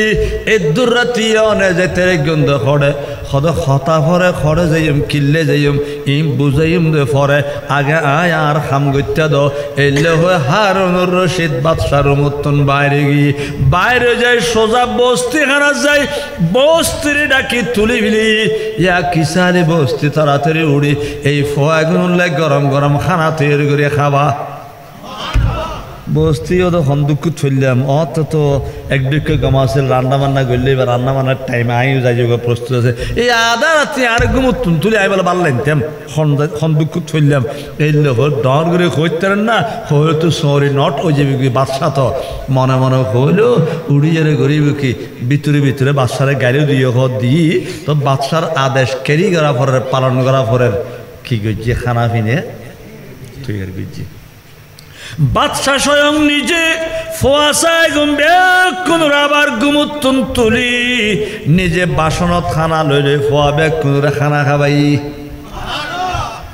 এ দুরাতি অনে যেতে গন্ধ খড়ে খদ খতা ফরে খড়ে যাইম কিল্লে যাইম ইম বুঝাইম দে ফরে আগে আয় আর খাম গত্যা দ এলে হয়ে হারুনুর রশিদ বাদশার মতন বাইরে গিয়ে বাইরে যায় সোজা বস্তি খানা যায় বস্তির ডাকি তুলি ফেলি ইয়া কিসারে বস্তি তাড়াতাড়ি উড়ি এই ফোয়াগুন গরম গরম খানা তৈরি করে খাবা বস্তিও তো দুঃখ ছড়লাম অত তো এক দুঃখ গমাছিল রান্না বান্না করলে এবার রান্না বান্নার টাইমে আইও যাই যোগ প্রস্তুত আছে এই আধা রাত্রি আর ঘুমতুন তুলে আই বলে বাড়লেন তেম দুঃখ ছড়লাম এই ডর করে খোঁজতেন না হয়তো সরি নট ওই যে বাদশা তো মনে মনে হইলো উড়িয়ে গরিব কি ভিতরে ভিতরে বাদশারে গাড়িও দিয়ে দিই তো বাদশার আদেশ ক্যারি করা পরের পালন করা পরের কি করছি খানা পিনে তুই আর করছি বাদশা স্বয়ং নিজে ফোয়াশায় গুমবে কোনরা আবার গুমুতুন তুলি নিজে বাসনত খানা লইলে ফোয়াবে কোনরা খানা খাবাই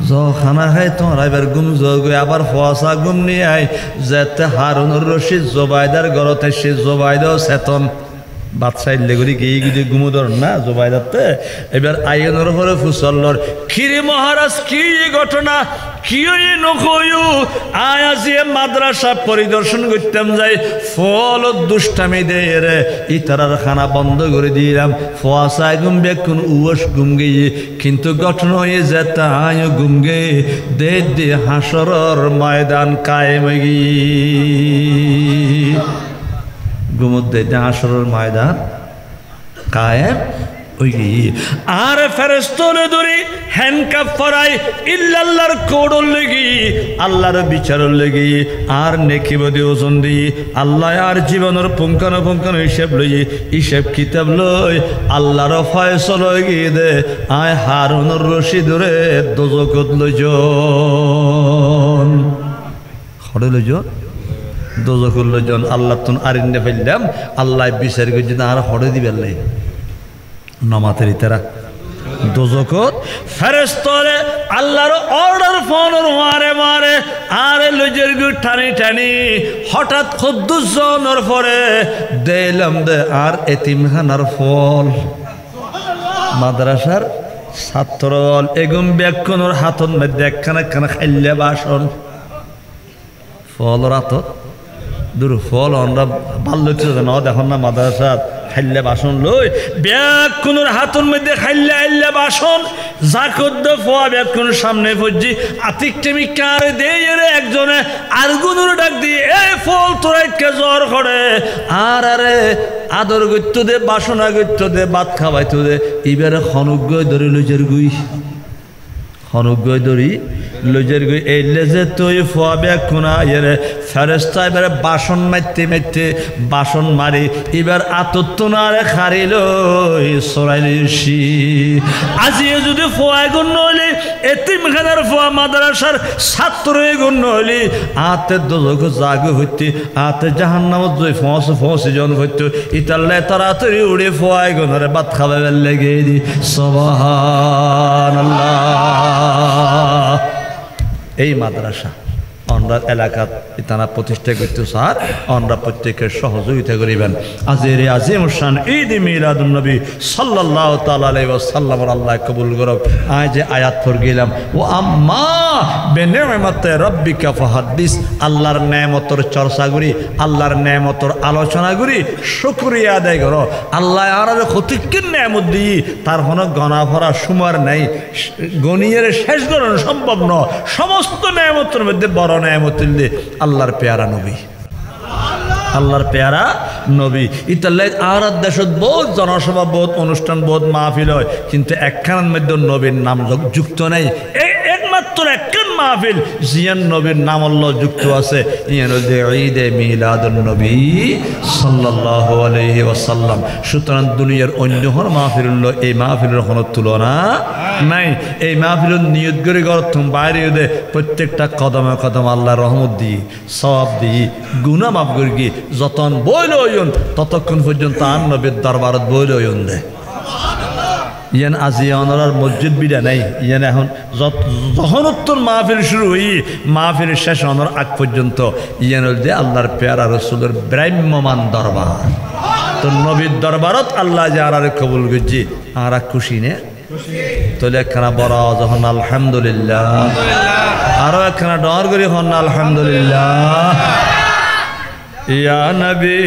জ খানা খাই তোমরা এবার গুম জগে আবার ফোয়াশা গুম নিয়ে আই যেতে হারুনুর রশিদ জুবাইদার ঘরতে সে জুবাইদাও চেতন বাদশাহ লেগুরি গিয়ে গিয়ে গুমোদর না জুবাইদাতে এবার আইনের হরে ফুসল্লর খিরে মহারাজ কি ঘটনা কি নকয়ু আয় আজিয়ে মাদ্রাসা পরিদর্শন করতাম যাই ফল দুষ্টামি দে রে ইতারার খানা বন্ধ করে দিলাম ফোয়াশায় গুমবে কোন উয়স গুম গিয়ে কিন্তু গঠন হয়ে যেতে আয় গুম গে দে দে হাসরর ময়দান কায়েম গিয়ে গুমুদ্দে হাসরের ময়দান কায়েম ওই আর ফেরেশতারে ধরি হ্যান্ডকাপ পরাই ইল্লাল্লাহর কোডর লাগি আল্লাহর বিচারের লাগি আর নেকি বদি ওজন দি আল্লাহ আর জীবনের পুঙ্খানুপুঙ্খানু হিসাব লই হিসাব কিতাব লই আল্লাহর ফয়সালা গিয়ে দে আয় হারুনুর রশিদরে দোজখত লইজন খড়ে লইজন দোজখুল জন আল্লাহ তুন আরিন্নে ফেললাম আল্লাহ বিচার করছি না আর হড়ে দিবেন লাই নমাতের ইতারা দোজখত ফেরেশতারে আল্লাহর অর্ডার ফোনর মারে মারে আর লজের গু টানি টানি হঠাৎ খুদ্দুস জনের পরে দিলাম দে আর এতিমখানার ফল মাদ্রাসার ছাত্র এগুম ব্যাকুনোর হাতন মধ্যে একখানা একখানা খাইলে বাসন ফল রাতত দূর ফল আমরা ভাল লাগছে ন দেখুন না মাদ্রাসা খাইলে বাসন লই ব্যাগ কোনোর হাতর মধ্যে খাইলে আইলে বাসন জাকদ্দ ফোয়া ব্যাগ কোন সামনে পড়ছি আতিক টেমি কার দিয়ে রে একজনে আর গুনুর ডাক দিয়ে এই ফল তোরাইকে জ্বর করে আর আরে আদর গত্য দে বাসনা গত্য দে ভাত খাওয়াইতো দে এবারে খনুজ্ঞ ধরে লইজের গুই খনুজ্ঞ ধরি লজের গই এলে যে তুই ফোয়াবে কোনা এরে ফেরেশতা এবারে বাসন মারতে মারতে বাসন মারি এবার আতত্তনারে খারিল সরাইলিসি আজিয়ে যদি ফোয়া গুণ হইলে এতিমখানার ফোয়া মাদ্রাসার ছাত্র গুণ হইলে আতে দোজখ জাগ হইতে আতে জাহান্নামত জয় ফোঁসে জন হইতো ইতাল্লে তাড়াতাড়ি উড়ে ফোয়া গুণরে ভাত খাবার লেগে দি সুবহানাল্লাহ এই মাদ্রাসা আমরা এলাকাত ইতানা প্রতিষ্ঠা করতে স্যার আমরা প্রত্যেকের সহযোগিতা করিবেন আজের আজিম শান ঈদ মিলাদুন নবী সাল্লাল্লাহু তাআলা আলাইহি ওয়াসাল্লাম আল্লাহ কবুল করুক আজ যে আয়াত পড়ে গেলাম ও আম্মা বিনিআমাতি রাব্বিকা ফাহাদ্দিস আল্লাহর নেয়ামতের চর্চা করি আল্লাহর নেয়ামতের আলোচনা করি শুকরিয়া আদায় করো আল্লাহ আর কতক্ষণ নেয়ামত দিই তার কোনো গণা ভরা সুমার নাই গনিয়ের শেষ করানো সম্ভব নয় সমস্ত নেয়ামতের মধ্যে বড় নেয়ামত আল্লাহর পেয়ারা নবী আল্লাহর পেয়ারা নবী ইতালে আর দেশত বহুত জনসভা বহুত অনুষ্ঠান বহুত মাহফিল হয় কিন্তু একখানের মধ্যে নবীর নাম যুক্ত নাই একমাত্র মাত্র একখান মাহফিল জিয়ান নবীর নাম আল্লাহ যুক্ত আছে ইয়ান ঈদে মিলাদুন নবী সাল্লাল্লাহু আলাইহি ওয়াসাল্লাম। সুতরাং দুনিয়ার অন্য হর মাহফিল হলো এই মাহফিলের কোনো তুলনা নাই। এই মাহফিলের নিয়ত করে গর্থম বাইরে দে প্রত্যেকটা কদমে কদম আল্লাহ রহমত দিই সওয়াব দিই গুনাহ মাফ করে গিয়ে যতন বইল হইন ততক্ষণ পর্যন্ত আর নবীর দরবারত বইল হইন দে ইয়ান আজি অনরার মসজিদ বিড়া নাই ইয়ান এখন যখন উত্তর মাহফিল শুরু হই মাহফিল শেষ অনর আগ পর্যন্ত ইয়ান দে আল্লাহর পেয়ারা রসুলের ব্রাহ্মমান দরবার। তো নবীর দরবারত আল্লাহ যে আর কবুল করছি আর খুশি নে তাহলে একখানা বড় যখন আলহামদুলিল্লাহ আরো একখানা ডর করি হন আলহামদুলিল্লাহ। ইয়া নবী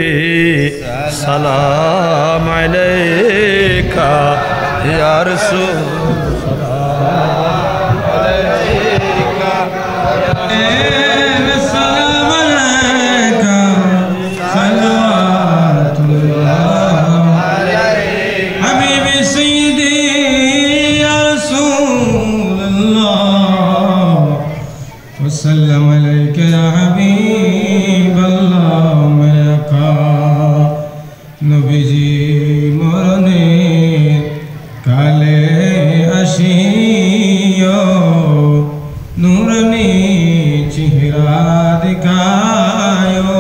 সালাম আলাইকা ইয়া রাসূল সালাম আলাইকা সালাম আলাইকা সালাতুল্লাহ আলাইকা হাবিবি সাইয়্যিদি ইয়া রাসূলুল্লাহ ওয়া সাল্লাম আলাইকা ইয়া হাবিবাল্লাহ মায়াকা নবীজি মরণে কালে আসিও নূরানি চেহারা দিখায়ো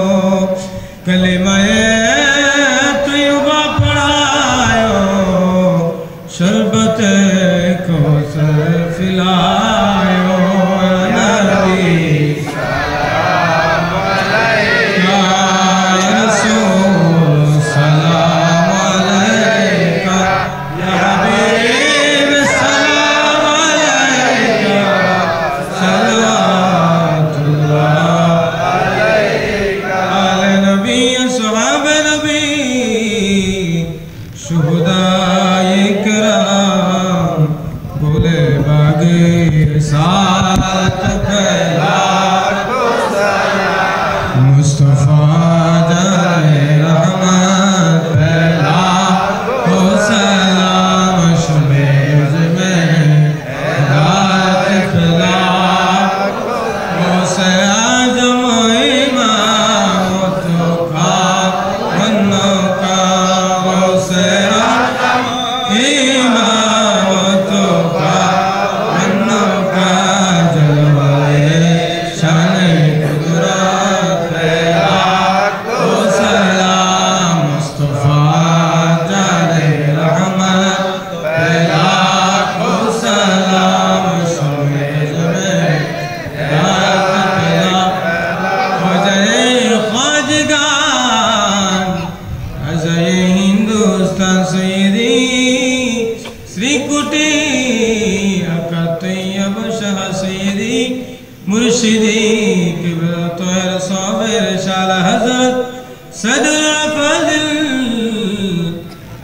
কলেমায়ে তয়্যবা পড়ায়ো শরবতে কৌসর পিলায়ো নবী সালাম আলাইকা ইয়া রাসূল সালাম আলাইকা ইয়া হাবিব সালাম আলাইকা সালাতুল্লাহ আলাইকা আলে নবী সাহাবে নবী শুহাদায়ে کرام बोले बागे साथ फैला मुस्तफा जाए रहमत फैला हो सलाम शमेज में रात फैला हो से आजम इमाम तो का मन्नो का हो से आजम इमाम तो का मन्नो का जलवाए शान कुदरत फैला हो सलाम मुस्तफा जाने रहमत फैला हो सलाम शमेज में रात फैला हो जाए ख्वाजगान अजय हिंदुस्तान सैयदी श्री कुटी अकतय्यब शाह सैयदी मुर्शिदी किबला तोहर साबिर शाला हजरत सदर फाजिल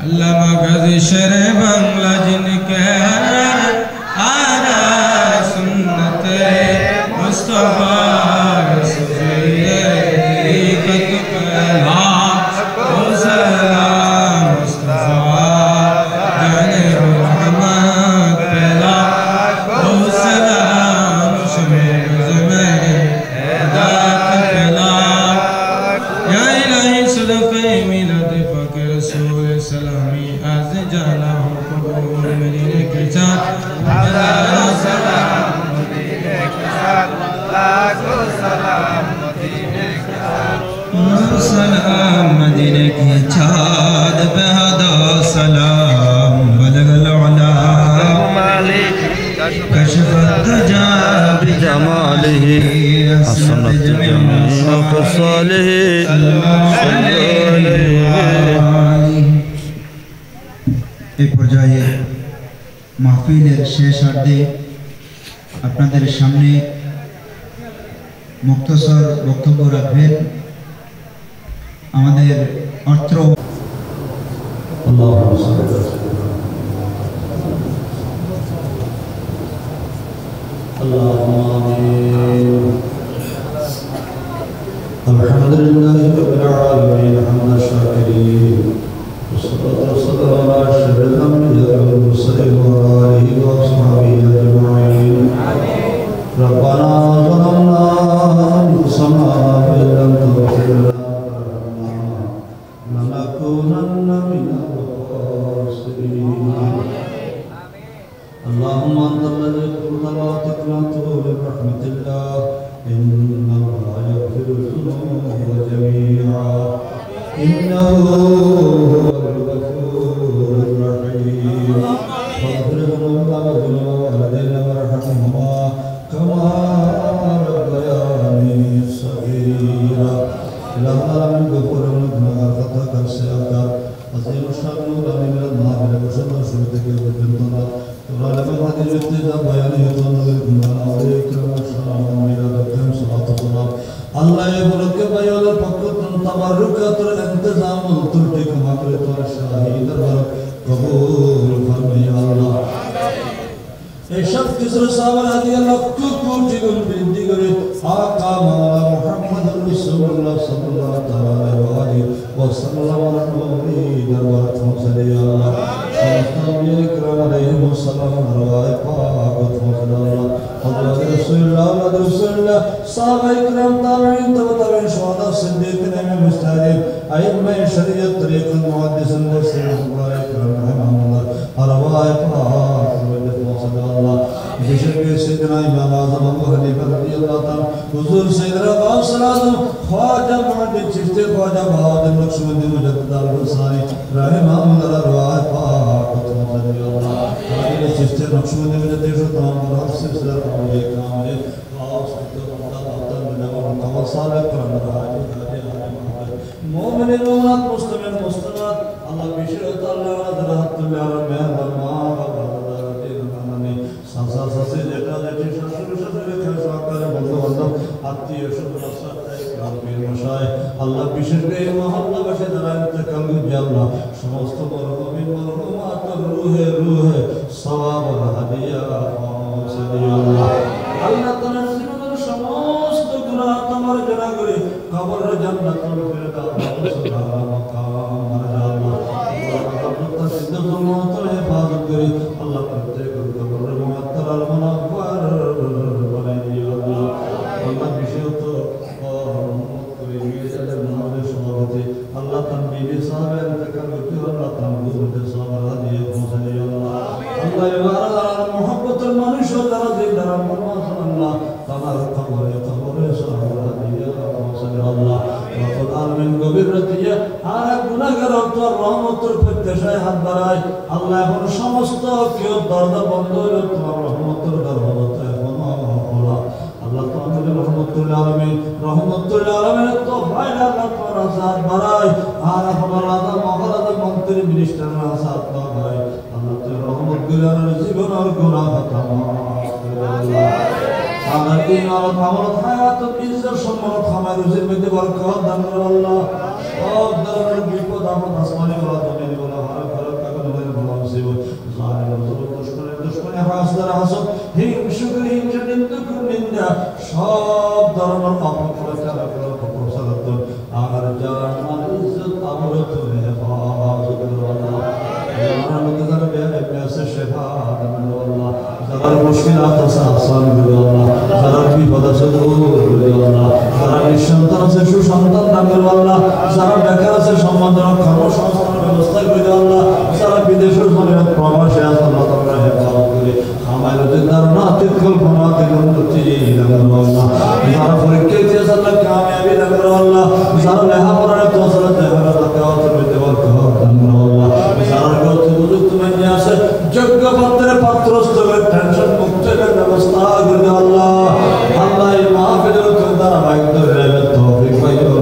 अल्लामा गाजी शेर बांग्ला जिनके हर आरा सुन्नते मुस्तफा रसूले तरीक़त पहला हो सलाम मुस्तफा जाने रहमत पहला हो सलाम शमेज़ में हिदायत पहला या इलाही सदक़े मिलाद पाक रसूल सलामी आज जाना हो कबूल मदीने के साथ हज़ारों सलाम मदीने के साथ लाखों सलाम मदीने के साथ सलाम मदीने की छाद पे हदा सलाम बलगल उला कशफत दजा बिजमालिहि हसनत जमीअ खसालिहि এই পর্যায়ে মাহফিলের শেষার্ধে আপনাদের সামনে মুক্তসর বক্তব্য রাখবেন আমাদের অত্র আলহামদুলিল্লাহি রাব্বিল আলামিন হামদা শাকিরিন والصلاة والسلام على أشرف الأنبياء والمرسلين وعلى آله وأصحابه أجمعين ربنا ظلمنا أنفسنا وإن لم تغفر لنا لنكونن من الخاسرين اللهم أنت الذي قلت لا تقنطوا من رحمة الله إن الله يغفر الذنوب جميعا إنه هو الغفور الرحيم فاغفر ذنوبنا وذنوب والدينا وارحمهما كما ربياني صغيرا إلهنا من غفور لنا خطاك السيئات عظيم الشأن من النار وشر شرطك وجنتنا ترى لمن هذه الابتداء بيانه تنظر كنا عليك وشرع من الأكرم صلاة السلام الله يبارك بيان الفقر تبارك الانتظام تلتك مقرط الشاهد قبول فرمي الله এসব কিছু সাহাবার হাদিয়া লক্ষ কোটি গুণ বৃদ্ধি করে আকা মাওলানা মুহাম্মদ রাসূলুল্লাহ সাল্লাল্লাহু আলাইহি ওয়াসাল্লাম নবী দরবার পৌঁছে আল্লাহ সমস্ত নবী کرام আলাইহিম সালাম রওয়ায়ে পাক পৌঁছে আল্লাহ হযরত রাসূলুল্লাহ সাহাবায়ে کرام তাবেঈন তাবেঈন শুহাদা সিদ্দিকিন মুস্তাহিদ আইম্মায়ে শরীয়ত তরিকুল মুহাদ্দিসিন মুবারক রাহিমাহুল্লাহ রওয়ায়ে পাক বিশেষ করে সৈয়দনা ইমাম আযম আবু হানিফা রাদিয়াল্লাহু তাআলা হুজুর সৈয়দনা গাউসুল আযম খাজা মুহাদ্দিস চিশতি খাজা বাহাউদ্দিন নকশবন্দি মুজাদ্দিদ আল-হুসাইনি রাহিমাহুল্লাহ রওয়ায়ে পাক রাদিয়াল্লাহু তাআলা চিশতি নকশবন্দি মুজাদ্দিদ তাম মুরাদ সিলসিলা আউলিয়া কামে গাউস কুতুব সালেহ মুমিনিন মুমিনাত মুসলিমিন মুসলিমাত আল্লাহ বিশেষ তাআলা রাহমাতুল্লাহ মেহেরবান মা শাশি যেটা যেটি শাশুড়ি শাশুড়ি সহকারে বন্ধু-বান্ধব আত্মীয় স্বজন গ্রামের মশাই আল্লাহ বিশেষ করে মহল্লাবাসী যারা ইন্তেকাল করেছে আল্লাহ সমস্ত মরহুমিন মরহুমাতের রুহে রুহে সওয়াব হাদিয়া পৌঁছে দিও আল্লাহ আল্লাহ তোমার জীবনের সমস্ত গুনাহ তোমার জানা করে কবরের জান্নাতুল ফিরদাউস আলা মাকাম আল্লাহ আল্লাহ সিদ্ধ জন্মত হেফাজত করে আল্লাহ প্রত্যেক কবরের মুআত্তাল মুনাওয়ার বানাই দিও আল্লাহ আল্লাহ বিশেষত করে মির্জাদের নামের সভাপতি আল্লাহ তার বিবি সাহেবের ইন্তেকাল করতে আল্লাহ তার বুজুর্গদের সবার দিয়ে পৌঁছে দিও আল্লাহ আল্লাহ এবার মুহাব্বতের মানুষ যারা দিলদার আল্লাহ তার কবরে সবার দিয়ে পৌঁছে দিও আল্লাহ রব্বুল আলামিন গভীর রাতে আর গুনাহগার তোর রহমতের প্রত্যাশায় হাত বাড়ায় আল্লাহ এখন সমস্ত কেউ দরজা বন্ধ হলো তোমার রহমতের দরজা এখন খোলা আল্লাহ তোমাদের রহমতুল আলামিন তো ভাইরা আল্লাহ তোমার হাত বাড়ায় আর এখন রাজা মহারাজা মন্ত্রী মিনিস্টার হাত বাড়ায় আল্লাহ তোর রহমত গুলার জীবন আর গুনাহ খতম আমার দিন আর আমলত হায়াত ইজ্জত সম্মান খামার রুজির মধ্যে বরকত দান করো আল্লাহ সব ধরনের বিপদ আপদ আসমানে বলা জমিনে বলা হর ফরক কাগজের বলা মুসিবত জালিম জুলুম দুশমনে হাসদার হাসদ হিম শুকরি হিম নিন্দুক নিন্দা সব ধরনের অপপ্রচার অপপ্রচার আর জান আর ইজ্জত আমলত হেফাজত করো আল্লাহ আমাদের যারা বেয়াদবি আছে শেফা দান করো আল্লাহ যারা মুশকিলাত আছে আসান করো আল্লাহ যারা বিপদ আছে দূর করো আল্লাহ যারা নিঃসন্তান আছে সুসন্তান দান করো আল্লাহ যারা বেকার আছে সম্মানজনক কর্মসংস্থানের ব্যবস্থা করো আল্লাহ যারা বিদেশের জন্য প্রবাসী আছে আল্লাহ তাআলা হেফাজত করে আমাদের ধারণা কল্পনা উন্নতি দান করো আল্লাহ যারা পরীক্ষা দিয়ে আল্লাহ কামিয়াবি দান করো আল্লাহ যারা লেখাপড়ার তওয়াসসালাত দেওয়ার মধ্যে বরকত দান করো আল্লাহ যারা গত বুজুর্গ মানে আছে যোগ্য পাত্রের পাত্রস্থ করে টেনশন মুক্তের ব্যবস্থা করে দাও আল্লাহ আল্লাহ এই মাহফিলের দ্বারা বাইত রেবে তৌফিক পাইও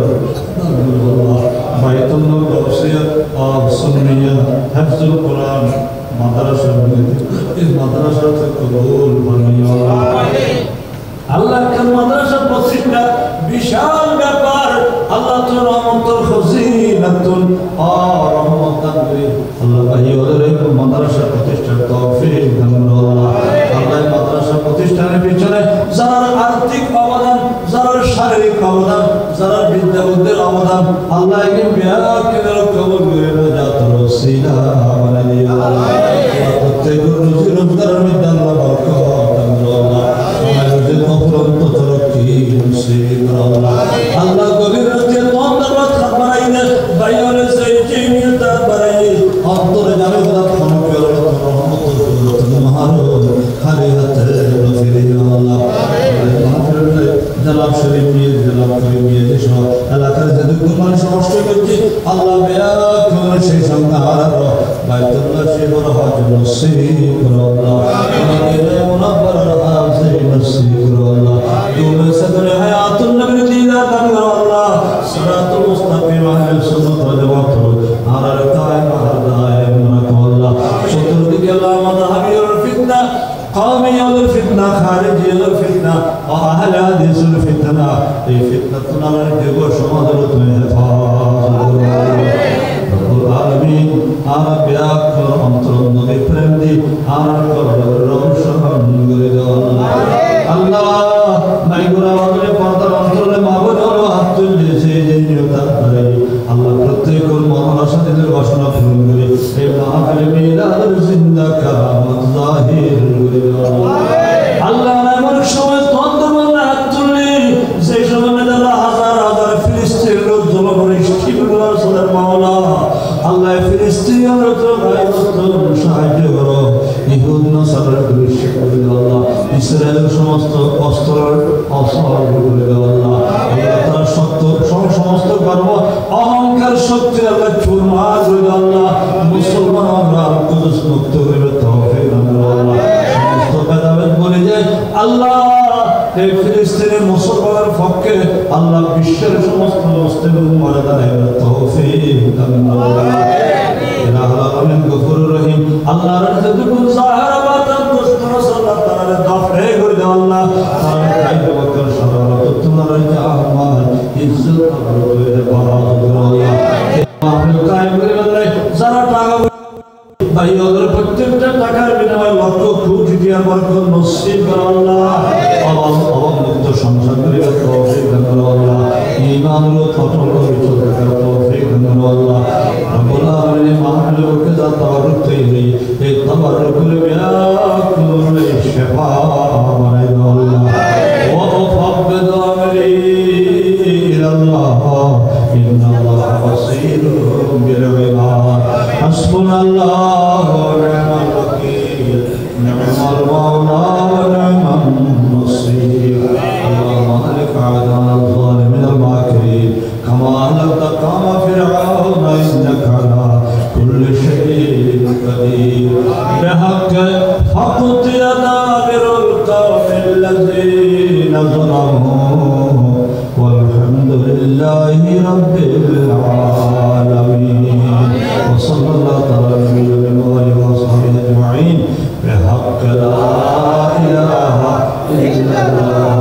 আল্লাহ বাইতুল নূর ওসিয়ত আর সুন্নিয়া হিফজুল কুরআন মাদ্রাসা এই মাদ্রাসা থেকে কবুল বানিও আমিন আল্লাহ কাল মাদ্রাসা প্রতিষ্ঠা বিশাল ব্যাপার আল্লাহ তোর রহমতের ফজিলাতুল আর রহমতান করে আল্লাহ ভাই ওদের এই মাদ্রাসা প্রতিষ্ঠার তৌফিক দান করো আল্লাহ আল্লাহ মাদ্রাসা প্রতিষ্ঠানের পিছনে যারা আর্থিক অবদান যারা শারীরিক অবদান যারা বিদ্যা বুদ্ধির অবদান আল্লাহ একে বিয়াকিদের কবুল করে রাজাত রসিলা বানাই দিও আল্লাহ প্রত্যেক রুজি রোজগারের মধ্যে আল্লাহ বরকত দান করো আল্লাহ জনাব শরীফ নিয়ে জনাব করিম নিয়ে যেসব এলাকার যতগুলো মানুষ কষ্ট করছে আল্লাহ বেয়াকুল সেই সঙ্গে হারারো বাইতুল্লাহ শিবর হজ নসিব করো আল্লাহ আমাদের মুনাব্বার রাহাম সেই নসিব করো আল্লাহ তুমি সদরে হায়াতুন নবী দিদার দান করো আল্লাহ সিরাতুল মুস্তাকিম আহলে সুন্নাত ওয়াল জামাত হারার কায়েম হার দায়েম রাখো আল্লাহ চতুর্দিকে আল্লাহ মাযহাবিউল ফিতনা قومية الفتنة خارجية الفتنة وأهل حديث الفتنة এই ফিতনাতুন আমার দেব সমাজের তুমি হেফাজত করো রব্বুল আলামিন আর বিয়াকুল অন্তর নবী প্রেম দি আর কবরের রহস্য করে দাও আল্লাহ নাই গুনাহ আমাদের পর্দার অন্তরে মাবুদ হলো হাত তুলেছে যে নিয়ত করে আল্লাহ প্রত্যেকের মনের আশাদের বাসনা পূরণ করে এই মাহফিলে মিলাদের জিন্দা কারামত জাহির করে দাও আল্লাহ এমন সময় তন্দ্রমগ্ন হাত তুললে সেই সময় মেয়েরা হাজার হাজার ফিলিস্তিনের লোক জলপরে শিবগুলার সাদের মাওলা আল্লাহ ফিলিস্তিনের সাহায্য করো ইহুদ নসারার বিরুদ্ধে করে দাও আল্লাহ ইসরায়েলের সমস্ত অস্ত্রের অসহায় করে দাও আল্লাহ তার সমস্ত গর্ব অহংকার শক্তি আল্লাহ চুরমার করে দাও আল্লাহ মুসলমান আমরা কুদস মুক্ত করে তৌফিক দান করো আল্লাহ সমস্ত ভেদাভেদ বলে যায় আল্লাহ এই ফিলিস্তিনের মুসলমানের পক্ষে আল্লাহ বিশ্বের সমস্ত মুসলিম মর্যাদা তৌফিক দান করো ইলাহুল আমিন গফুরুর রহিম আল্লাহর যতটুকু সাহারা বাতান দুশমন সাল্লাল্লাহু তাআলা দফে করে দাও আল্লাহ তাআলা কাইদে বকর সালাত তোমার জাহান ইজ্জত করে বারাত করো আল্লাহ আপনি কায়েম করে আল্লাহ যারা টাকা ভাই ওদের প্রত্যেকটা টাকার বিনিময়ে লক্ষ কোটি টাকার বরকত নসিব করো আল্লাহ অবমুক্ত সংসার করে তৌফিক দান করো আল্লাহ ঈমানকে অটল করে চলতে তৌফিক দান করো আল্লাহ রব্বুল আলামিন মাহলুকে যা তাবারুক তৈরি এই তাবারুকের বিয়াকুল শিফা বানাই দাও আল্লাহ ওয়া ফাবদ আমরি ইলাল্লাহ ইন্নাল্লাহ বাসীরুম বিল ইবাদ হাসবুনাল্লাহু ওয়া নি'মাল ওয়াকিল নি'মাল মাওলা ওয়া নি'মান নাসীর আল্লাহুম্মা মালিক আ'দানা الظالمين الماكرين كما أهلكت قوم فرعون إنك على كل شيء قدير بحق فقطع دابر القوم الذين ظلموا والحمد لله رب العالمين وصلى الله على نبينا وآله وصحبه أجمعين بحق لا إله إلا الله